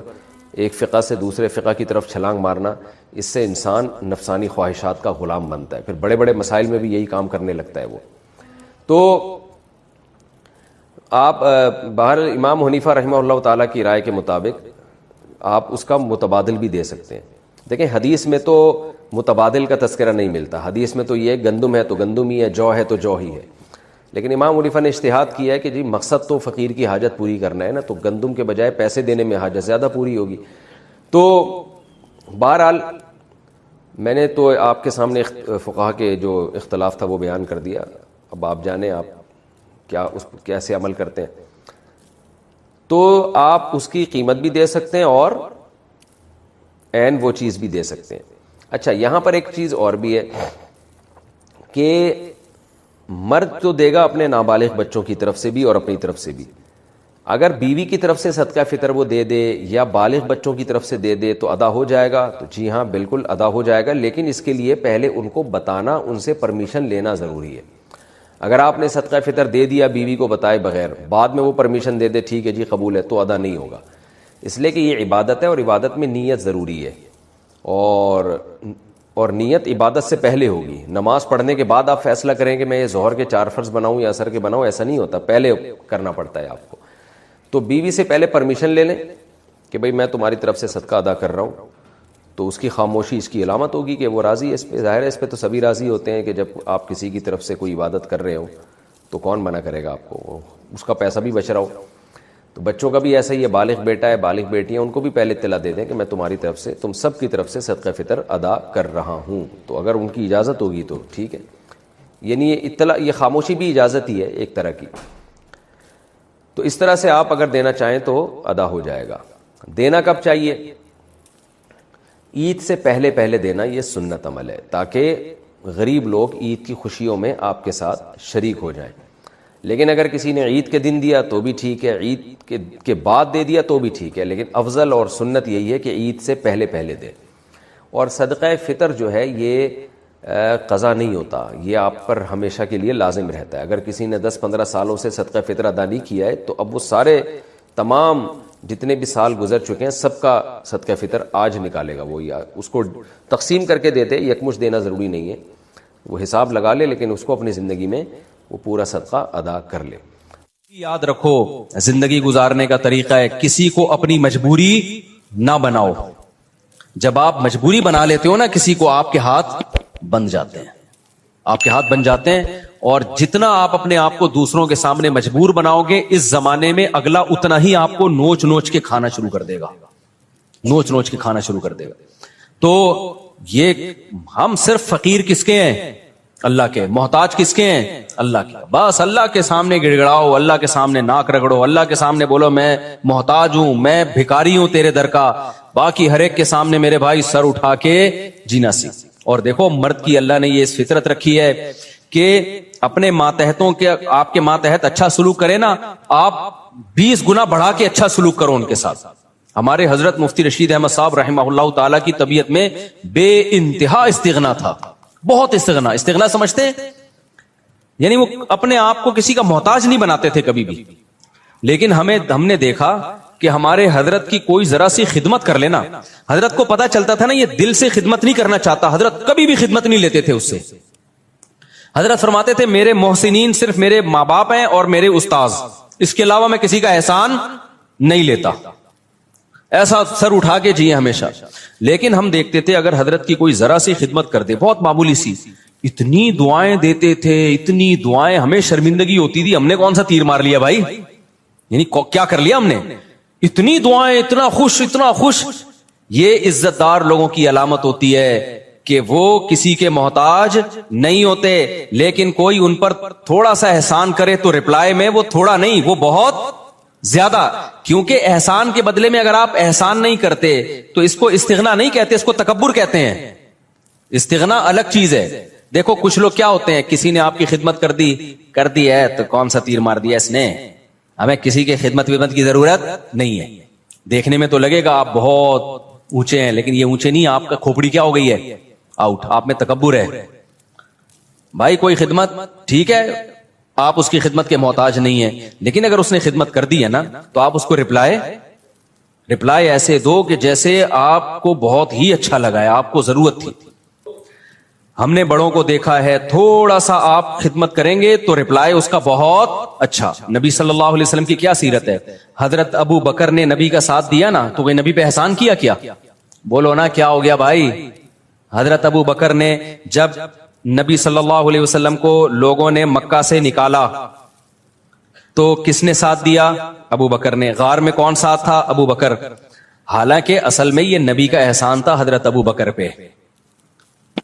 ایک فقہ سے دوسرے فقہ کی طرف چھلانگ مارنا، اس سے انسان نفسانی خواہشات کا غلام بنتا ہے، پھر بڑے بڑے مسائل میں بھی یہی کام کرنے لگتا ہے وہ. تو آپ بہرحال امام حنیفہ رحمہ اللہ تعالیٰ کی رائے کے مطابق آپ اس کا متبادل بھی دے سکتے ہیں. دیکھیں حدیث میں تو متبادل کا تذکرہ نہیں ملتا. حدیث میں تو یہ گندم ہے تو گندم ہی ہے، جو ہے تو جو ہی ہے. لیکن امام حنیفہ نے اجتہاد کیا ہے کہ جی مقصد تو فقیر کی حاجت پوری کرنا ہے نا، تو گندم کے بجائے پیسے دینے میں حاجت زیادہ پوری ہوگی. تو بہرحال میں نے تو آپ کے سامنے فقہا کے جو اختلاف تھا وہ بیان کر دیا. اب آپ جانیں آپ کیا اس کیسے عمل کرتے ہیں. تو آپ اس کی قیمت بھی دے سکتے ہیں اور عین وہ چیز بھی دے سکتے ہیں. اچھا، یہاں پر ایک چیز اور بھی ہے کہ مرد تو دے گا اپنے نابالغ بچوں کی طرف سے بھی اور اپنی طرف سے بھی. اگر بیوی کی طرف سے صدقہ فطر وہ دے دے یا بالغ بچوں کی طرف سے دے دے تو ادا ہو جائے گا. تو جی ہاں بالکل ادا ہو جائے گا، لیکن اس کے لیے پہلے ان کو بتانا، ان سے پرمیشن لینا ضروری ہے. اگر آپ نے صدقہ فطر دے دیا بیوی کو بتائے بغیر، بعد میں وہ پرمیشن دے دے ٹھیک ہے جی قبول ہے، تو ادا نہیں ہوگا. اس لیے کہ یہ عبادت ہے اور عبادت میں نیت ضروری ہے، اور نیت عبادت سے پہلے ہوگی. نماز پڑھنے کے بعد آپ فیصلہ کریں کہ میں یہ ظہر کے 4 فرض بناؤں یا عصر کے بناؤں، ایسا نہیں ہوتا، پہلے کرنا پڑتا ہے آپ کو. تو بیوی سے پہلے پرمیشن لے لیں کہ بھئی میں تمہاری طرف سے صدقہ ادا کر رہا ہوں. تو اس کی خاموشی اس کی علامت ہوگی کہ وہ راضی ہے اس پہ. ظاہر ہے اس پہ تو سبھی راضی ہوتے ہیں کہ جب آپ کسی کی طرف سے کوئی عبادت کر رہے ہو تو کون منع کرے گا آپ کو، اس کا پیسہ بھی بچ رہا ہو. تو بچوں کا بھی ایسا ہی ہے، بالغ بیٹا ہے بالغ بیٹی ہے، ان کو بھی پہلے اطلاع دے دیں کہ میں تمہاری طرف سے، تم سب کی طرف سے صدقہ فطر ادا کر رہا ہوں. تو اگر ان کی اجازت ہوگی تو ٹھیک ہے. یعنی یہ اطلاع، یہ خاموشی بھی اجازت ہی ہے ایک طرح کی. تو اس طرح سے آپ اگر دینا چاہیں تو ادا ہو جائے گا. دینا کب چاہیے؟ عید سے پہلے پہلے دینا، یہ سنت عمل ہے، تاکہ غریب لوگ عید کی خوشیوں میں آپ کے ساتھ شریک ہو جائیں. لیکن اگر کسی نے عید کے دن دیا تو بھی ٹھیک ہے، عید کے بعد دے دیا تو بھی ٹھیک ہے، لیکن افضل اور سنت یہی ہے کہ عید سے پہلے پہلے دے. اور صدقہ فطر جو ہے یہ قضا نہیں ہوتا، یہ آپ پر ہمیشہ کے لیے لازم رہتا ہے. اگر کسی نے 10-15 سالوں سے صدقہ فطر ادا نہیں کیا ہے تو اب وہ سارے تمام جتنے بھی سال گزر چکے ہیں سب کا صدقہ فطر آج نکالے گا. وہ یا اس کو تقسیم کر کے دیتے، یکمشت دینا ضروری نہیں ہے، وہ حساب لگا لے، لیکن اس کو اپنی زندگی میں وہ پورا صدقہ ادا کر لے. یاد رکھو، زندگی گزارنے کا طریقہ ہے کسی کو اپنی مجبوری نہ بناؤ. جب آپ مجبوری بنا لیتے ہو نا کسی کو، آپ کے ہاتھ بن جاتے ہیں، آپ کے ہاتھ بن جاتے ہیں. اور جتنا آپ اپنے آپ کو دوسروں کے سامنے مجبور بناؤ گے، اس زمانے میں اگلا اتنا ہی آپ کو نوچ نوچ کے کھانا شروع کر دے گا، نوچ نوچ کے کھانا شروع کر دے گا. تو یہ ہم صرف فقیر کس کے ہیں؟ اللہ کے। محتاج کس کے ہیں؟ اللہ کے۔ بس اللہ کے سامنے گڑ گڑاؤ، اللہ کے سامنے ناک رگڑو، اللہ کے سامنے بولو میں محتاج ہوں، میں بھکاری ہوں تیرے در کا۔ باقی ہر ایک کے سامنے میرے بھائی سر اٹھا کے جینا سیکھ۔ اور دیکھو مرد کی اللہ نے یہ اس فطرت رکھی ہے کہ اپنے ماتحتوں کے، آپ کے ماتحت اچھا سلوک کرے نا، آپ 20 گنا بڑھا کے اچھا سلوک کرو ان کے ساتھ۔ ہمارے حضرت مفتی رشید احمد صاحب رحمہ اللہ تعالی کی طبیعت میں بے انتہا استغنا تھا، بہت استغنا۔ استغنا سمجھتے ہیں؟ یعنی وہ اپنے آپ کو کسی کا محتاج نہیں بناتے تھے کبھی بھی۔ لیکن ہم نے دیکھا کہ ہمارے حضرت کی کوئی ذرا سی خدمت کر لینا، حضرت کو پتا چلتا تھا نا یہ دل سے خدمت نہیں کرنا چاہتا، حضرت کبھی بھی خدمت نہیں لیتے تھے اس سے۔ حضرت فرماتے تھے میرے محسنین صرف میرے ماں باپ ہیں اور میرے استاذ، اس کے علاوہ میں کسی کا احسان نہیں لیتا، ایسا سر اٹھا کے جیے ہمیشہ۔ لیکن ہم دیکھتے تھے اگر حضرت کی کوئی ذرا سی خدمت کر دے، بہت معمولی سی، اتنی دعائیں دیتے تھے، اتنی دعائیں، ہمیں شرمندگی ہوتی تھی، ہم نے کون سا تیر مار لیا بھائی، یعنی کیا کر لیا ہم نے، اتنی دعائیں، اتنا خوش اتنا خوش۔ یہ عزت دار لوگوں کی علامت ہوتی ہے کہ وہ کسی کے محتاج نہیں ہوتے، لیکن کوئی ان پر تھوڑا سا احسان کرے تو رپلائی میں وہ تھوڑا نہیں، وہ بہت زیادہ۔ کیونکہ احسان کے بدلے میں اگر آپ احسان نہیں کرتے تو اس کو استغنا نہیں کہتے، اس کو تکبر کہتے ہیں۔ استغنا الگ چیز ہے۔ دیکھو کچھ لوگ کیا ہوتے ہیں، کسی نے آپ کی خدمت کر دی ہے تو کون سا تیر مار دیا اس نے، ہمیں کسی کے خدمت کی ضرورت نہیں ہے۔ دیکھنے میں تو لگے گا آپ بہت اونچے ہیں، لیکن یہ اونچے نہیں، آپ کا کھوپڑی کیا ہو گئی ہے، آؤٹ، آپ میں تکبر ہے۔ بھائی کوئی خدمت ٹھیک ہے، آپ اس کی خدمت کے محتاج نہیں ہیں، لیکن اگر اس نے خدمت کر دی ہے نا تو آپ اس کو رپلائی ایسے دو کہ جیسے آپ کو بہت ہی اچھا لگا ہے، آپ کو ضرورت تھی۔ ہم نے بڑوں کو دیکھا ہے، تھوڑا سا آپ خدمت کریں گے تو رپلائی اس کا بہت اچھا۔ نبی صلی اللہ علیہ وسلم کی کیا سیرت ہے، حضرت ابو بکر نے نبی کا ساتھ دیا نا تو وہ نبی پہ احسان کیا بولو نا کیا ہو گیا بھائی۔ حضرت ابو بکر نے جب نبی صلی اللہ علیہ وسلم کو لوگوں نے مکہ سے نکالا تو کس نے ساتھ دیا؟ ابو بکر نے۔ غار میں کون ساتھ تھا؟ ابو بکر۔ حالانکہ اصل میں یہ نبی کا احسان تھا حضرت ابو بکر پہ۔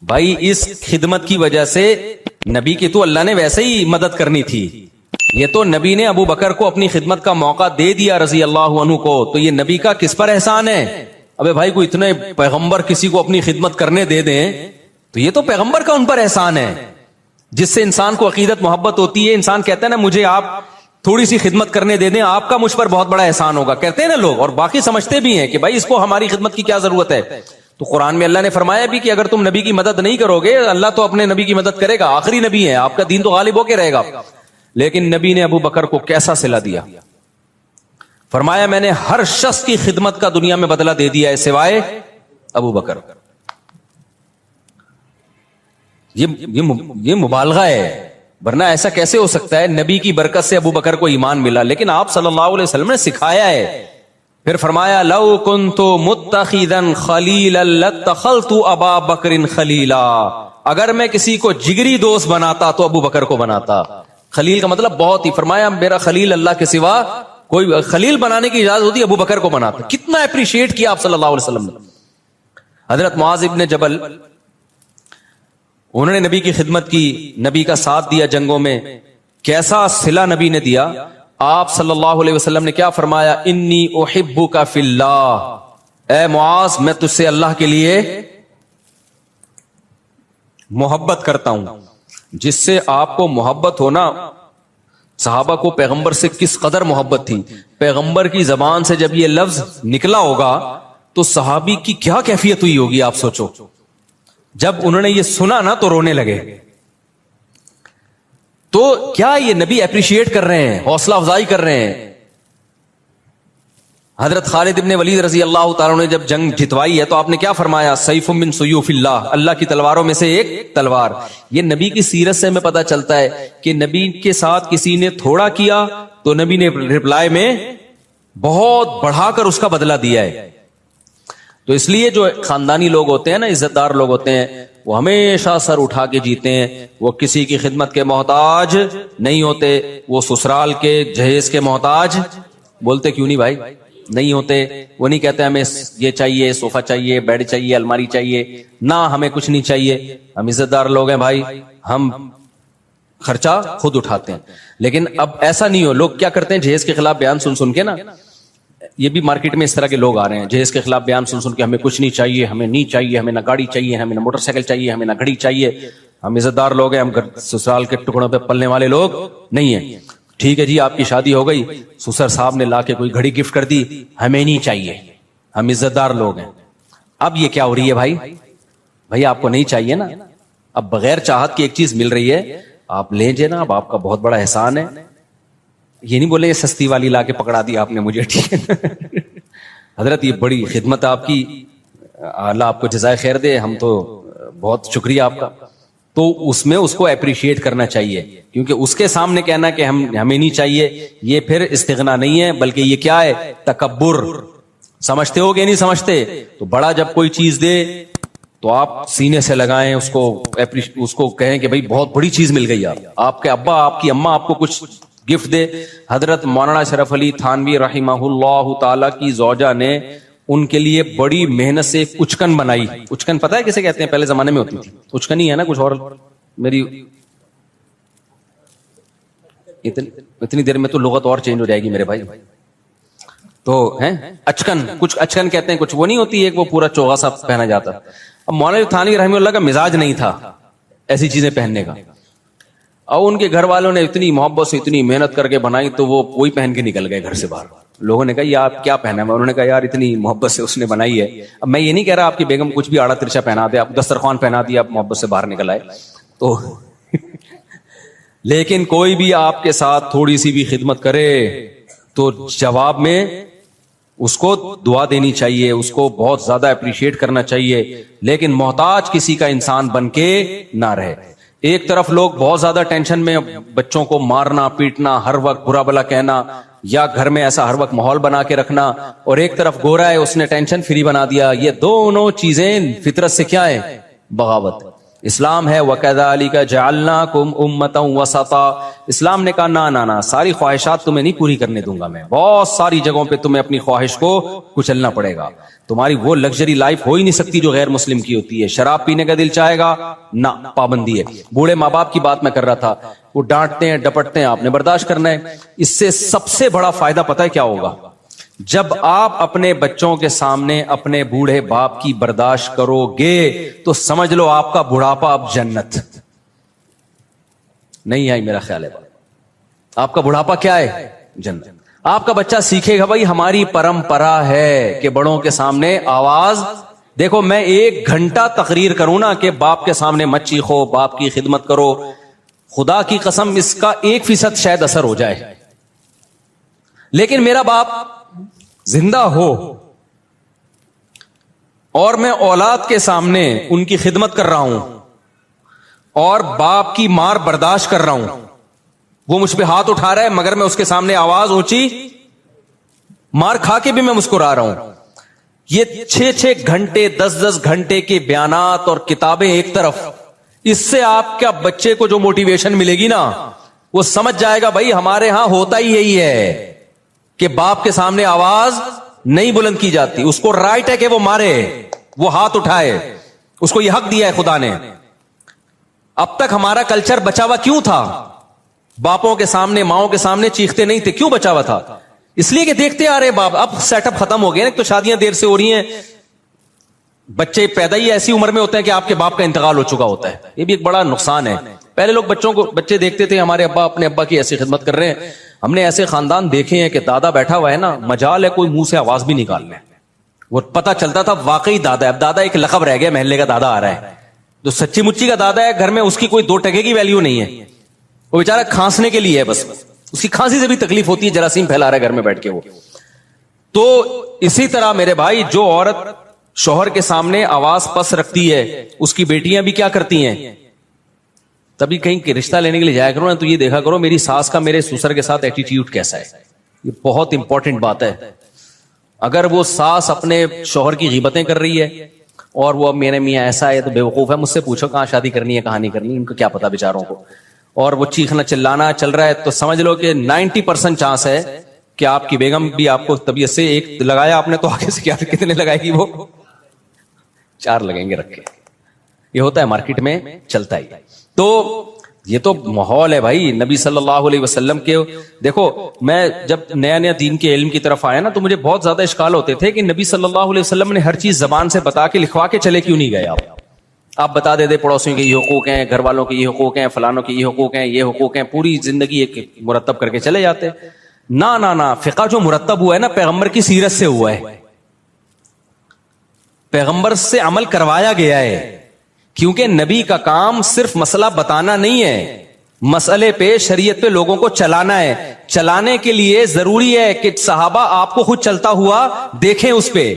بھائی اس خدمت کی وجہ سے نبی کی تو اللہ نے ویسے ہی مدد کرنی تھی، یہ تو نبی نے ابو بکر کو اپنی خدمت کا موقع دے دیا رضی اللہ عنہ کو، تو یہ نبی کا کس پر احسان ہے؟ ابے بھائی کو اتنے پیغمبر کسی کو اپنی خدمت کرنے دے دیں تو یہ تو پیغمبر کا ان پر احسان ہے، جس سے انسان کو عقیدت محبت ہوتی ہے۔ انسان کہتا ہے نا مجھے آپ تھوڑی سی خدمت کرنے دے دیں، آپ کا مجھ پر بہت بڑا احسان ہوگا، کہتے ہیں نا لوگ، اور باقی سمجھتے بھی ہیں کہ بھائی اس کو ہماری خدمت کی کیا ضرورت ہے۔ تو قرآن میں اللہ نے فرمایا بھی کہ اگر تم نبی کی مدد نہیں کرو گے، اللہ تو اپنے نبی کی مدد کرے گا، آخری نبی ہے، آپ کا دین تو غالب ہو کے رہے گا۔ لیکن نبی نے ابو بکر کو کیسا صلہ دیا، فرمایا میں نے ہر شخص کی خدمت کا دنیا میں بدلہ دے دیا ہے سوائے ابو بکر۔ یہ مبالغہ ہے، ورنہ ایسا کیسے ہو سکتا ہے؟ نبی کی برکت سے ابو بکر کو ایمان ملا، لیکن آپ صلی اللہ علیہ وسلم نے سکھایا ہے۔ پھر فرمایا لو کنت متخذا خلیلا لاتخذت ابا بکر خلیلا، اگر میں کسی کو جگری دوست بناتا تو ابو بکر کو بناتا۔ خلیل کا مطلب بہت ہی، فرمایا میرا خلیل اللہ کے سوا کوئی، خلیل بنانے کی اجازت ہوتی ابو بکر کو بناتا۔ کتنا اپریشیٹ کیا آپ صلی اللہ علیہ وسلم نے۔ حضرت معاذ ابن جبل، انہوں نے نبی کی خدمت کی، نبی کا ساتھ دیا جنگوں میں، کیسا صلہ نبی نے دیا۔ آپ صلی اللہ علیہ وسلم نے کیا فرمایا؟ انی احبک فی اللہ، اے معاذ میں تجھ سے اللہ کے لیے محبت کرتا ہوں۔ جس سے آپ کو محبت ہونا، صحابہ کو پیغمبر سے کس قدر محبت تھی، پیغمبر کی زبان سے جب یہ لفظ نکلا ہوگا تو صحابی کی کیا کیفیت ہوئی ہوگی آپ سوچو۔ جب انہوں نے یہ سنا نا تو رونے لگے۔ تو کیا یہ نبی اپریشیٹ کر رہے ہیں، حوصلہ افزائی کر رہے ہیں۔ حضرت خالد ابن ولید رضی اللہ تعالیٰ نے جب جنگ جتوائی ہے تو آپ نے کیا فرمایا؟ سیف من سیوف اللہ، اللہ کی تلواروں میں سے ایک تلوار۔ یہ نبی کی سیرت سے ہمیں پتا چلتا ہے کہ نبی کے ساتھ کسی نے تھوڑا کیا تو نبی نے رپلائی میں بہت بڑھا کر اس کا بدلہ دیا ہے۔ تو اس لیے جو خاندانی لوگ ہوتے ہیں نا، عزت دار لوگ ہوتے ہیں، وہ ہمیشہ سر اٹھا کے جیتے ہیں، وہ کسی کی خدمت کے محتاج نہیں ہوتے، وہ سسرال کے جہیز کے محتاج، بولتے کیوں نہیں بھائی؟ نہیں ہوتے وہ نہیں کہتے ہمیں یہ چاہیے، صوفہ چاہیے، بیڈ چاہیے، الماری چاہیے، نہ ہمیں کچھ نہیں چاہیے، ہم عزت دار لوگ ہیں بھائی، ہم خرچہ خود اٹھاتے ہیں. لیکن اب ایسا نہیں ہو. لوگ کیا کرتے ہیں جہیز کے خلاف بیان سن سن کے نا، یہ بھی مارکیٹ میں اس طرح کے لوگ آ رہے ہیں، جہیز کے خلاف بیان سن سن کے ہمیں کچھ نہیں چاہیے، ہمیں نہیں چاہیے، ہمیں نہ گاڑی چاہیے، ہمیں نہ موٹر سائیکل چاہیے، ہمیں نہ گھڑی چاہیے، ہم عزت دار لوگ ہیں، ہم سسرال کے ٹکڑوں پہ پلنے والے لوگ نہیں ہیں. ٹھیک ہے جی، آپ کی شادی ہو گئی، سسر صاحب نے لا کے کوئی گھڑی گفٹ کر دی، ہمیں نہیں چاہیے، ہم عزت دار لوگ ہیں. اب یہ کیا ہو رہی ہے بھائی آپ کو نہیں چاہیے نا، اب بغیر چاہت کی ایک چیز مل رہی ہے، آپ لیں جے نا، اب آپ کا بہت بڑا احسان ہے. یہ نہیں بولے یہ سستی والی لا کے پکڑا دی آپ نے مجھے، ٹھیک ہے حضرت یہ بڑی خدمت آپ کی، اللہ آپ کو جزائے خیر دے، ہم تو بہت شکریہ آپ کا. تو اس میں اس کو اپریشیٹ کرنا چاہیے، کیونکہ اس کے سامنے کہنا کہ ہمیں نہیں چاہیے، یہ پھر استغنا نہیں ہے، بلکہ یہ کیا ہے؟ تکبر. سمجھتے ہو کہ نہیں سمجھتے؟ تو بڑا جب کوئی چیز دے تو آپ سینے سے لگائیں اس کو کہیں کہ بھائی بہت بڑی چیز مل گئی. آپ کے ابا، آپ کی اماں آپ کو کچھ گفٹ دے. حضرت مولانا اشرف علی تھانوی رحمہ اللہ تعالی کی زوجہ نے ان کے لیے بڑی محنت سے اچکن بنائی. اچکن پتہ ہے کسے کہتے ہیں؟ پہلے زمانے میں ہوتی تھی اچکن ہی ہے نا، کچھ اور میری اتنی دیر میں تو لغت اور چینج ہو جائے گی میرے بھائی. تو ہیں اچکن، کچھ اچکن کہتے ہیں، کچھ وہ نہیں ہوتی ایک وہ پورا چوغا سا پہنا جاتا. اب مولانا تھانوی رحمہ اللہ کا مزاج نہیں تھا ایسی چیزیں پہننے کا، اور ان کے گھر والوں نے اتنی محبت سے اتنی محنت کر کے بنائی تو وہ وہی پہن کے نکل گئے گھر سے باہر. لوگوں نے کہا یہ آپ کیا پہنا ہے؟ انہوں نے کہا یار اتنی محبت سے اس نے بنائی ہے. اب میں یہ نہیں کہہ رہا آپ کی بیگم کچھ بھی آڑا ترچا پہنا دے، آپ دسترخوان پہنا دیا، آپ محبت سے باہر نکل آئے تو لیکن کوئی بھی آپ کے ساتھ تھوڑی سی بھی خدمت کرے تو جواب میں اس کو دعا دینی چاہیے، اس کو بہت زیادہ اپریشیٹ کرنا چاہیے، لیکن محتاج کسی کا انسان بن کے نہ رہے. ایک طرف لوگ بہت زیادہ ٹینشن میں، بچوں کو مارنا پیٹنا، ہر وقت برا بلا کہنا، یا گھر میں ایسا ہر وقت ماحول بنا کے رکھنا، اور ایک طرف گورا ہے اس نے ٹینشن فری بنا دیا. یہ دونوں چیزیں فطرت سے کیا ہے؟ بغاوت. اسلام ہے وَكَذَلِكَ جَعَلْنَاكُمْ أُمَّةً وَسَطًا. اسلام نے کہا نہ ساری خواہشات تمہیں نہیں پوری کرنے دوں گا میں، بہت ساری جگہوں پہ تمہیں اپنی خواہش کو کچلنا پڑے گا. تمہاری وہ لگژری لائف ہو ہی نہیں سکتی جو غیر مسلم کی ہوتی ہے. شراب پینے کا دل چاہے گا نہ، پابندی ہے. بوڑھے ماں باپ کی بات میں کر رہا تھا، وہ ڈانٹتے ہیں ڈپٹتے ہیں، آپ نے برداشت کرنا ہے. اس سے سب سے بڑا فائدہ پتہ ہے کیا ہوگا؟ جب آپ اپنے بچوں کے سامنے اپنے بوڑھے باپ کی برداشت کرو گے تو سمجھ لو آپ کا بڑھاپا اب جنت. نہیں آئی میرا خیال ہے بات؟ آپ کا بڑھاپا کیا ہے؟ جنت. آپ کا بچہ سیکھے گا بھائی ہماری پرمپرا ہے کہ بڑوں کے سامنے آواز. دیکھو میں 1 گھنٹہ تقریر کروں نا کہ باپ کے سامنے مت چیخو، باپ کی خدمت کرو، خدا کی قسم اس کا 1% شاید اثر ہو جائے. لیکن میرا باپ زندہ ہو اور میں اولاد کے سامنے ان کی خدمت کر رہا ہوں اور باپ کی مار برداشت کر رہا ہوں، وہ مجھ پہ ہاتھ اٹھا رہا ہے مگر میں اس کے سامنے آواز اونچی، مار کھا کے بھی میں مسکرا رہا ہوں. یہ 6 گھنٹے 10 گھنٹے کے بیانات اور کتابیں ایک طرف، اس سے آپ کا بچے کو جو موٹیویشن ملے گی نا وہ سمجھ جائے گا بھائی ہمارے ہاں ہوتا ہی یہی ہے کہ باپ کے سامنے آواز نہیں بلند کی جاتی. اس کو رائٹ ہے کہ وہ مارے، وہ ہاتھ اٹھائے، اس کو یہ حق دیا ہے خدا نے. اب تک ہمارا کلچر بچا ہوا کیوں تھا؟ باپوں کے سامنے ماؤں کے سامنے چیختے نہیں تھے. کیوں بچا ہوا تھا؟ اس لیے کہ دیکھتے آ رہے باپ. اب سیٹ اپ ختم ہو گیا نا، تو شادیاں دیر سے ہو رہی ہیں، بچے پیدا ہی ایسی عمر میں ہوتے ہیں کہ آپ کے باپ کا انتقال ہو چکا ہوتا ہے. یہ بھی ایک بڑا نقصان ہے. پہلے لوگ بچے دیکھتے تھے ہمارے ابا اپنے ابا کی ایسی خدمت کر رہے ہیں. ہم نے ایسے خاندان دیکھے ہیں کہ دادا بیٹھا ہوا ہے نا، مجال ہے کوئی منہ سے آواز بھی نکال لے، وہ پتہ چلتا تھا واقعی دادا ہے. اب دادا ایک لقب رہ گیا، محلے کا دادا آ رہا ہے. جو سچی مچی کا دادا ہے گھر میں اس کی کوئی 2 ٹکے کی ویلیو نہیں ہے. وہ بیچارہ کھانسنے کے لیے ہے، بس اس کی کھانسی سے بھی تکلیف ہوتی ہے، جراثیم پھیلا رہا ہے گھر میں بیٹھ کے وہ. تو اسی طرح میرے بھائی جو عورت شوہر کے سامنے آواز پس رکھتی ہے اس کی بیٹیاں بھی کیا کرتی ہیں. تبھی کہیں کہ رشتہ لینے کے لیے جایا کرو نا تو یہ دیکھا کرو میری ساس کا میرے سسر کے ساتھ ایٹیٹیوڈ کیسا ہے. یہ بہت امپورٹنٹ بات ہے. اگر وہ ساس اپنے شوہر کی غیبتیں کر رہی ہے اور وہ اب میرے میاں ایسا ہے تو بے وقوف ہے، مجھ سے پوچھو کہاں شادی کرنی ہے کہاں نہیں کرنی، ان کو کیا پتا بیچاروں کو. اور وہ چیخنا چلانا چل رہا ہے تو سمجھ لو کہ 90% چانس ہے کہ آپ کی بیگم بھی آپ کو طبیعت سے ایک لگایا آپ نے تو آگے سے کیا کتنے لگائے گی وہ؟ 4 لگیں گے رکھ کے. یہ ہوتا ہے مارکیٹ میں چلتا ہی. تو یہ تو ماحول ہے بھائی نبی صلی اللہ علیہ وسلم کے. دیکھو میں جب نیا نیا دین کے علم کی طرف آیا نا تو مجھے بہت زیادہ اشکال ہوتے تھے کہ نبی صلی اللہ علیہ وسلم نے ہر چیز زبان سے بتا کے لکھوا کے چلے کیوں نہیں گئے. آپ بتا دے پڑوسیوں کے یہ حقوق ہیں, گھر والوں کے یہ حقوق ہیں, فلانوں کے یہ حقوق ہیں, یہ حقوق ہیں, پوری زندگی ایک مرتب کر کے چلے جاتے. نہ فقہ جو مرتب ہوا ہے نا پیغمبر کی سیرت سے ہوا ہے, پیغمبر سے عمل کروایا گیا ہے. کیونکہ نبی کا کام صرف مسئلہ بتانا نہیں ہے, مسئلے پہ شریعت پہ لوگوں کو چلانا ہے. چلانے کے لیے ضروری ہے کہ صحابہ آپ کو خود چلتا ہوا دیکھیں اس پہ.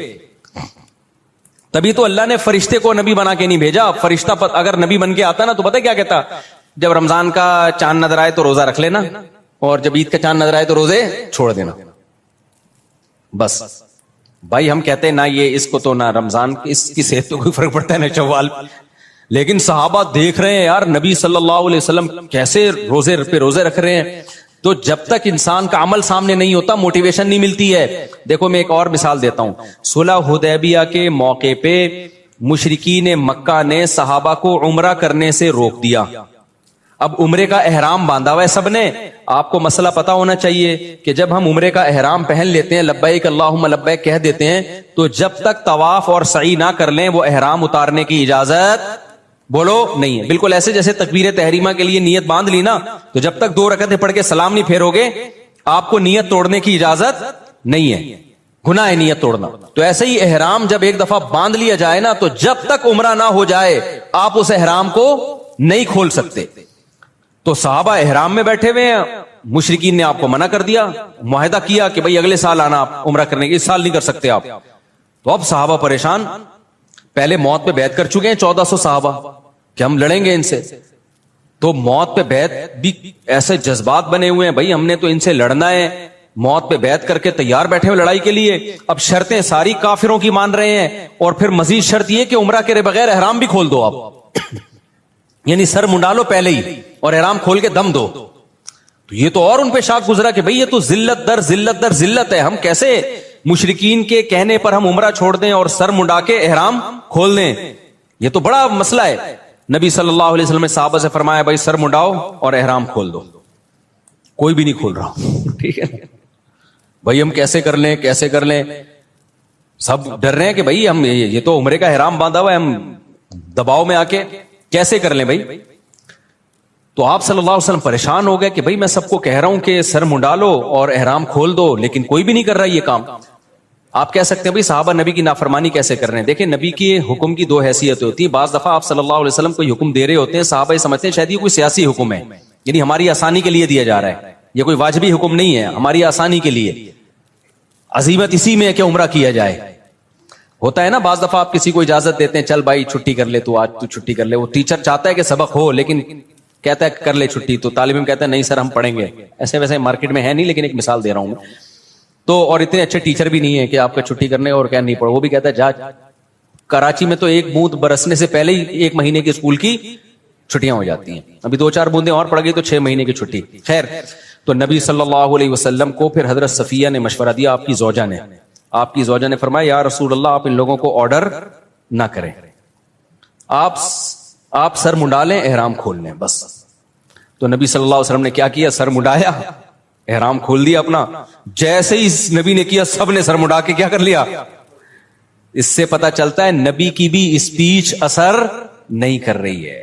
تبھی تو اللہ نے فرشتے کو نبی بنا کے نہیں بھیجا. فرشتہ اگر نبی بن کے آتا نا تو پتہ کیا کہتا, جب رمضان کا چاند نظر آئے تو روزہ رکھ لینا, اور جب عید کا چاند نظر آئے تو روزے چھوڑ دینا. بس بھائی ہم کہتے ہیں نہ یہ اس کو تو نہ رمضان اس کی صحت تو کوئی فرق پڑتا ہے نہ شوال, لیکن صحابہ دیکھ رہے ہیں یار نبی صلی اللہ علیہ وسلم کیسے روزے پہ روزے رکھ رہے ہیں. تو جب تک انسان کا عمل سامنے نہیں ہوتا موٹیویشن نہیں ملتی ہے. دیکھو میں ایک اور مثال دیتا ہوں. صلح حدیبیہ کے موقع پہ مشرکین مکہ نے صحابہ کو عمرہ کرنے سے روک دیا. اب عمرے کا احرام باندھا ہوا ہے سب نے. آپ کو مسئلہ پتا ہونا چاہیے کہ جب ہم عمرے کا احرام پہن لیتے ہیں, لبیک اللہم لبیک کہہ دیتے ہیں, تو جب تک طواف اور سعی نہ کر لیں وہ احرام اتارنے کی اجازت بولو نہیں ہے. بالکل ایسے جیسے تکبیر تحریمہ کے لیے نیت باندھ لی نا, تو جب تک 2 رکعتیں پڑھ کے سلام نہیں پھیرو گے آپ کو نیت توڑنے کی اجازت نہیں ہے, گناہ ہے نیت توڑنا. تو ایسے ہی احرام جب ایک دفعہ باندھ لیا جائے نا تو جب تک عمرہ نہ ہو جائے آپ اس احرام کو نہیں کھول سکتے. تو صحابہ احرام میں بیٹھے ہوئے ہیں, مشرکین نے آپ کو منع کر دیا, معاہدہ کیا کہ بھئی اگلے سال آنا آپ عمرہ کرنے کے, اس سال نہیں کر سکتے آپ. تو اب صحابہ پریشان, پہلے موت پہ بیعت کر چکے ہیں 1400 صحابہ کہ ہم لڑیں گے ان سے. تو موت پہ بیعت بھی ایسے جذبات بنے ہوئے ہیں, بھئی ہم نے تو ان سے لڑنا ہے, موت پہ بیعت کر کے تیار بیٹھے ہوئے لڑائی کے لیے. اب شرطیں ساری کافروں کی مان رہے ہیں, اور پھر مزید شرط یہ کہ عمرہ کرے بغیر احرام بھی کھول دو آپ, یعنی سر منڈا لو پہلے ہی اور احرام کھول کے دم دو. تو یہ تو اور ان پہ شاک گزرا کہ بھئی یہ تو ذلت در ذلت در ذلت ہے, ہم کیسے مشرکین کے کہنے پر ہم عمرہ چھوڑ دیں اور سر منڈا کے احرام کھول دیں, یہ تو بڑا مسئلہ ہے. نبی صلی اللہ علیہ وسلم نے صحابہ سے فرمایا بھائی سر منڈاؤ اور احرام کھول دو. کوئی بھی نہیں کھول رہا, ٹھیک ہے بھائی ہم کیسے کر لیں کیسے کر لیں, سب ڈر رہے ہیں کہ بھئی ہم یہ تو عمرے کا احرام باندھا ہوا ہے, ہم دباؤ میں آ کے کیسے کر لیں بھائی. تو آپ صلی اللہ علیہ وسلم پریشان ہو گئے کہ بھئی میں سب کو کہہ رہا ہوں کہ سر منڈا لو اور احرام کھول دو, لیکن کوئی بھی نہیں کر رہا یہ کام. آپ کہہ سکتے ہیں بھئی صحابہ نبی کی نافرمانی کیسے کر رہے ہیں. دیکھیں نبی کی حکم کی 2 حیثیتیں ہوتی ہیں. بعض دفعہ آپ صلی اللہ علیہ وسلم کوئی حکم دے رہے ہوتے ہیں, صحابہ سمجھتے ہیں شاید یہ کوئی سیاسی حکم ہے, یعنی ہماری آسانی کے لیے دیا جا رہا ہے, یہ کوئی واجبی حکم نہیں ہے, ہماری آسانی کے لیے. عزیمت اسی میں ہے کہ عمرہ کیا جائے. ہوتا ہے نا بعض دفعہ آپ کسی کو اجازت دیتے ہیں, چل بھائی چھٹی کر لے تو آج تو چھٹی کر لے. وہ ٹیچر چاہتا ہے کہ سبق ہو لیکن کہتا ہے کر لے چھٹی, تو طالب علم کہتا ہے نہیں سر ہم پڑھیں گے. ایسے ویسے مارکیٹ میں ہے نہیں, لیکن ایک مثال دے رہا ہوں میں. تو اور اتنے اچھے ٹیچر بھی نہیں ہے کہ آپ کا چھٹی کرنے اور کیا نہیں پڑھو, وہ بھی کہتا ہے جا. کراچی میں تو 1 بوند برسنے سے پہلے ہی 1 مہینے کے اسکول کی چھٹیاں ہو جاتی ہیں, ابھی 2-4 بوندیں اور پڑ گئی تو 6 مہینے کی چھٹی. خیر, تو نبی صلی اللہ علیہ وسلم کو پھر حضرت صفیہ نے مشورہ دیا, آپ کی زوجہ نے فرمایا یا رسول اللہ آپ ان لوگوں کو آرڈر نہ کریں, آپ سر منڈا لیں احرام کھول لیں بس. تو نبی صلی اللہ علیہ وسلم نے کیا کیا, سر منڈایا, احرام کھول دیا اپنا. جیسے ہی نبی نے کیا سب نے سر منڈا کے کیا کر لیا. اس سے پتا چلتا ہے نبی کی بھی اسپیچ اثر نہیں کر رہی ہے.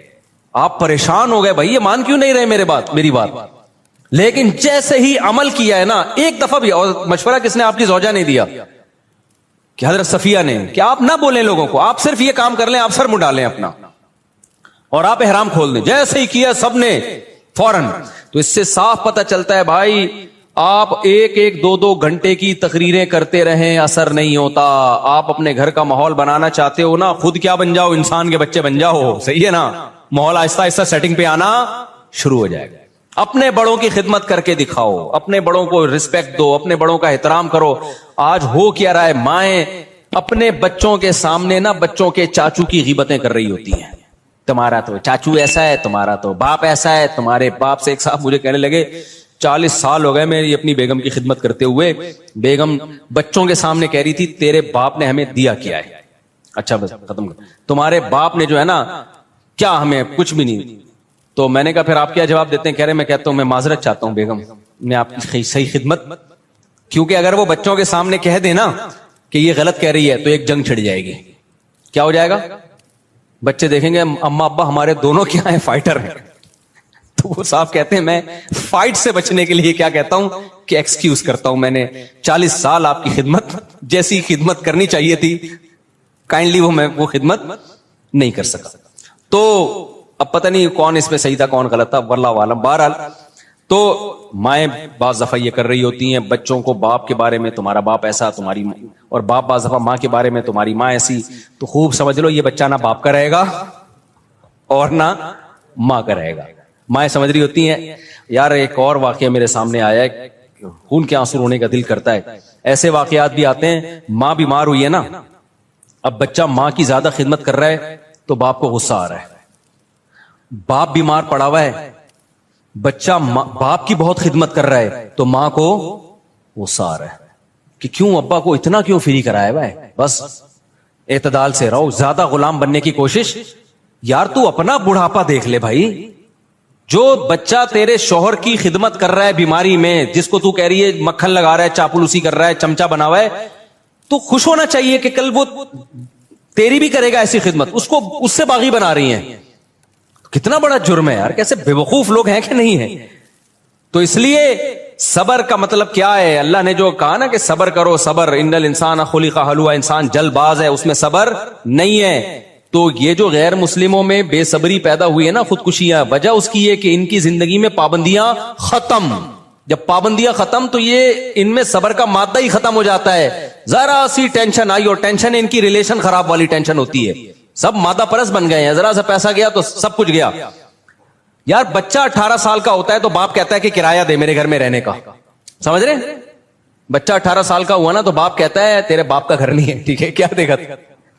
آپ پریشان ہو گئے بھائی یہ مان کیوں نہیں رہے میری بات, لیکن جیسے ہی عمل کیا ہے نا, ایک دفعہ بھی, اور مشورہ کس نے, آپ کی زوجہ نے دیا کہ حضرت صفیہ نے, کہ آپ نہ بولیں لوگوں کو, آپ صرف یہ کام کر لیں, آپ سر منڈا لیں اپنا اور آپ احرام کھول دیں. جیسے ہی کیا سب نے فوراً. تو اس سے صاف پتہ چلتا ہے بھائی آپ 1-2 گھنٹے کی تقریریں کرتے رہیں اثر نہیں ہوتا. آپ اپنے گھر کا ماحول بنانا چاہتے ہو نا, خود کیا بن جاؤ, انسان کے بچے بن جاؤ, صحیح ہے نا. ماحول آہستہ آہستہ سیٹنگ پہ آنا شروع ہو جائے گا. اپنے بڑوں کی خدمت کر کے دکھاؤ, اپنے بڑوں کو رسپیکٹ دو, اپنے بڑوں کا احترام کرو. آج ہو کیا رہا ہے, مائیں اپنے بچوں کے سامنے نا بچوں کے چاچو کی غیبتیں کر رہی ہوتی ہیں. تمہارا تو چاچو ایسا ہے, تمہارا تو باپ ایسا ہے, تمہارے باپ سے. ایک صاحب مجھے کہنے لگے 40 سال ہو گئے میری اپنی بیگم کی خدمت کرتے ہوئے. بیگم بچوں کے سامنے کہہ رہی تھی تیرے باپ نے ہمیں دیا کیا ہے. اچھا بس ختم کر. تمہارے باپ نے جو ہے نا کیا ہمیں کچھ بھی نہیں. تو میں نے کہا پھر آپ کیا جواب دیتے ہیں؟ کہہ رہے میں کہتا ہوں میں معذرت چاہتا ہوں بیگم, میں آپ کی صحیح خدمت, کیونکہ اگر وہ بچوں کے سامنے کہہ دے نا کہ یہ غلط کہہ رہی ہے تو ایک جنگ چھڑ جائے گی. کیا ہو جائے گا؟ بچے دیکھیں گے اما ابا ہمارے دونوں کیا ہیں, فائٹر ہیں. تو وہ صاحب کہتے ہیں میں فائٹ سے بچنے کے لیے کیا کہتا ہوں کہ ایکسکیوز کرتا ہوں, میں نے 40 سال آپ کی خدمت جیسی خدمت کرنی چاہیے تھی کائنڈلی میں وہ خدمت نہیں کر سکا. تو اب پتہ نہیں کون اس میں صحیح تھا کون غلط تھا, واللہ عالم. بہرحال تو مائیں بعض دفعہ یہ کر رہی ہوتی ہیں بچوں کو باپ کے بارے میں تمہارا باپ ایسا تمہاری, اور باپ بعض دفعہ ماں کے بارے میں تمہاری ماں ایسی. تو خوب سمجھ لو یہ بچہ نہ باپ کا رہے گا اور نہ ماں کا رہے گا. مائیں سمجھ رہی ہوتی ہیں یار ایک اور واقعہ میرے سامنے آیا ہے, خون کے آنسو رونے کا دل کرتا ہے. ایسے واقعات بھی آتے ہیں, ماں بیمار ہوئی ہے نا, اب بچہ ماں کی زیادہ خدمت کر رہا ہے تو باپ کو غصہ آ رہا ہے. باپ بیمار پڑا ہوا ہے, بچہ باپ کی بہت خدمت کر رہا ہے تو ماں کو غصہ آ رہا ہے کہ کیوں ابا کو اتنا کیوں فری کرایا ہوا ہے. بس اعتدال سے رہو, زیادہ غلام بننے کی کوشش. یار تو اپنا بڑھاپا دیکھ لے بھائی. جو بچہ تیرے شوہر کی خدمت کر رہا ہے بیماری میں, جس کو تو کہہ رہی ہے مکھن لگا رہا ہے, چاپلوسی کر رہا ہے, چمچا بنا ہوا ہے, تو خوش ہونا چاہیے کہ کل وہ تیری بھی کرے گا ایسی خدمت. اس کو اس سے باغی بنا رہی ہیں. کتنا بڑا جرم ہے یار, کیسے بے وقوف لوگ ہیں کہ نہیں ہیں. تو اس لیے صبر کا مطلب کیا ہے؟ اللہ نے جو کہا نا کہ صبر کرو, صبر ان الانسان خلق ہلوعا, انسان جلد باز ہے, اس میں صبر نہیں ہے. تو یہ جو غیر مسلموں میں بے صبری پیدا ہوئی ہے نا, خودکشیاں, وجہ اس کی یہ کہ ان کی زندگی میں پابندیاں ختم. جب پابندیاں ختم تو یہ ان میں صبر کا مادہ ہی ختم ہو جاتا ہے. ذرا سی ٹینشن آئی, اور ٹینشن ان کی ریلیشن خراب والی ٹینشن ہوتی ہے. سب مادہ پرست بن گئے ہیں, ذرا سا پیسہ گیا تو سب کچھ گیا. یار بچہ 18 سال کا ہوتا ہے تو باپ کہتا ہے کہ کرایہ دے میرے گھر میں رہنے کا. سمجھ رہے؟ بچہ 18 سال کا ہوا نا تو باپ کہتا ہے تیرے باپ کا گھر نہیں ہے, ٹھیک ہے, کیا دے گا؟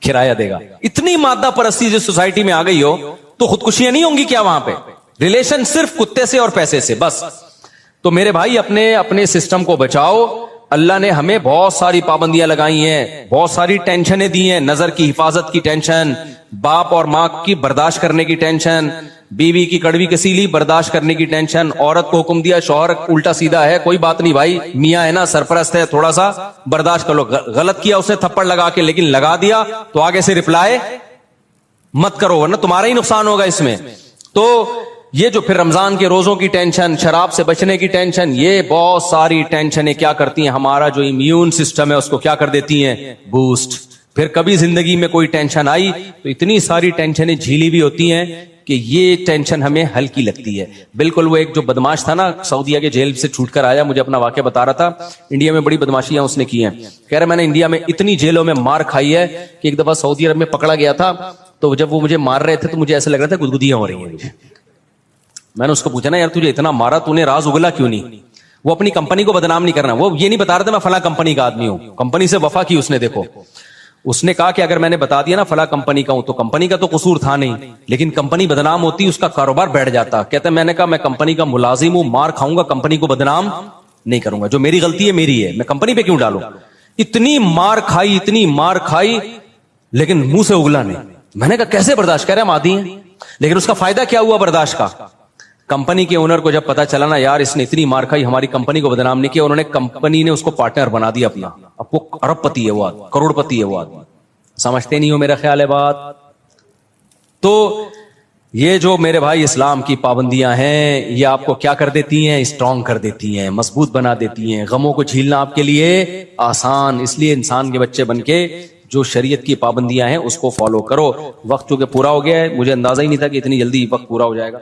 کرایہ دے گا. اتنی مادہ پرستی جس سوسائٹی میں آ گئی ہو تو خودکشیاں نہیں ہوں گی کیا وہاں پہ؟ ریلیشن صرف کتے سے اور پیسے سے بس. تو میرے بھائی اپنے سسٹم کو بچاؤ. اللہ نے ہمیں بہت ساری پابندیاں لگائی ہیں, بہت ساری ٹینشنیں دی ہیں. نظر کی حفاظت کی ٹینشن, باپ اور ماں کی برداشت کرنے کی ٹینشن, بیوی کی کڑوی کسیلی برداشت کرنے کی ٹینشن. عورت کو حکم دیا, شوہر الٹا سیدھا ہے, کوئی بات نہیں بھائی, میاں ہے نا سرپرست ہے, تھوڑا سا برداشت کر لو. غلط کیا اس نے تھپڑ لگا کے, لیکن لگا دیا تو آگے سے رپلائی مت کرو ورنہ تمہارا ہی نقصان ہوگا اس میں. تو یہ جو پھر رمضان کے روزوں کی ٹینشن, شراب سے بچنے کی ٹینشن, یہ بہت ساری ٹینشنیں کیا کرتی ہیں, ہمارا جو امیون سسٹم ہے اس کو کیا کر دیتی ہیں, بوسٹ. پھر کبھی زندگی میں کوئی ٹینشن آئی تو اتنی ساری ٹینشنیں جھیلی بھی ہوتی ہیں کہ یہ ٹینشن ہمیں ہلکی لگتی ہے. بالکل وہ ایک جو بدماش تھا نا سعودیہ کے جیل سے چھوٹ کر آیا, مجھے اپنا واقعہ بتا رہا تھا, انڈیا میں بڑی بدماشیاں اس نے کی ہیں. کہہ رہا میں نے انڈیا میں اتنی جیلوں میں مار کھائی ہے کہ ایک دفعہ سعودی عرب میں پکڑا گیا تھا تو جب وہ مجھے مار رہے تھے تو مجھے ایسا لگ رہا تھا گدگدیاں ہو رہی ہیں مجھے. میں نے اس کو پوچھا نا یار تجھے اتنا مارا تو نے راز اگلا کیوں نہیں؟ وہ اپنی کمپنی کو بدنام نہیں کرنا, وہ یہ نہیں بتا رہا تھا میں فلاں کمپنی کا آدمی ہوں. کمپنی سے وفا کی اس نے. دیکھو اس نے کہا کہ اگر میں نے بتا دیا نا فلاں کمپنی کا ہوں تو کمپنی کا تو قصور تھا نہیں, لیکن کمپنی بدنام ہوتی اس کا کاروبار بیٹھ جاتا. کہتا ہے میں نے کہا میں کمپنی کا ملازم ہوں, مار کھاؤں گا, کمپنی کو بدنام نہیں کروں گا. جو میری غلطی ہے میری ہے, میں کمپنی پہ کیوں ڈالوں؟ اتنی مار کھائی لیکن منہ سے اگلا نہیں. میں نے کہا کیسے برداشت کر رہے ہیں, ہم عادی ہیں. لیکن اس کا فائدہ کیا ہوا برداشت کا؟ کمپنی کے اونر کو جب پتا چلا نا یار اس نے اتنی مار کھائی, ہماری کمپنی کو بدنام نہیں کیا, انہوں نے کمپنی نے اس کو پارٹنر بنا دیا اپنا. اب وہ ارب پتی ہے, وہ آدمی کروڑ پتی ہے وہ آدمی. سمجھتے نہیں ہو میرا خیال ہے بات. تو یہ جو میرے بھائی اسلام کی پابندیاں ہیں یہ آپ کو کیا کر دیتی ہیں, اسٹرانگ کر دیتی ہیں, مضبوط بنا دیتی ہیں. غموں کو جھیلنا آپ کے لیے آسان. اس لیے انسان کے بچے بن کے جو شریعت کی پابندیاں ہیں اس کو فالو کرو. وقت چونکہ پورا ہو گیا ہے, مجھے اندازہ ہی نہیں تھا کہ اتنی جلدی وقت پورا ہو جائے گا.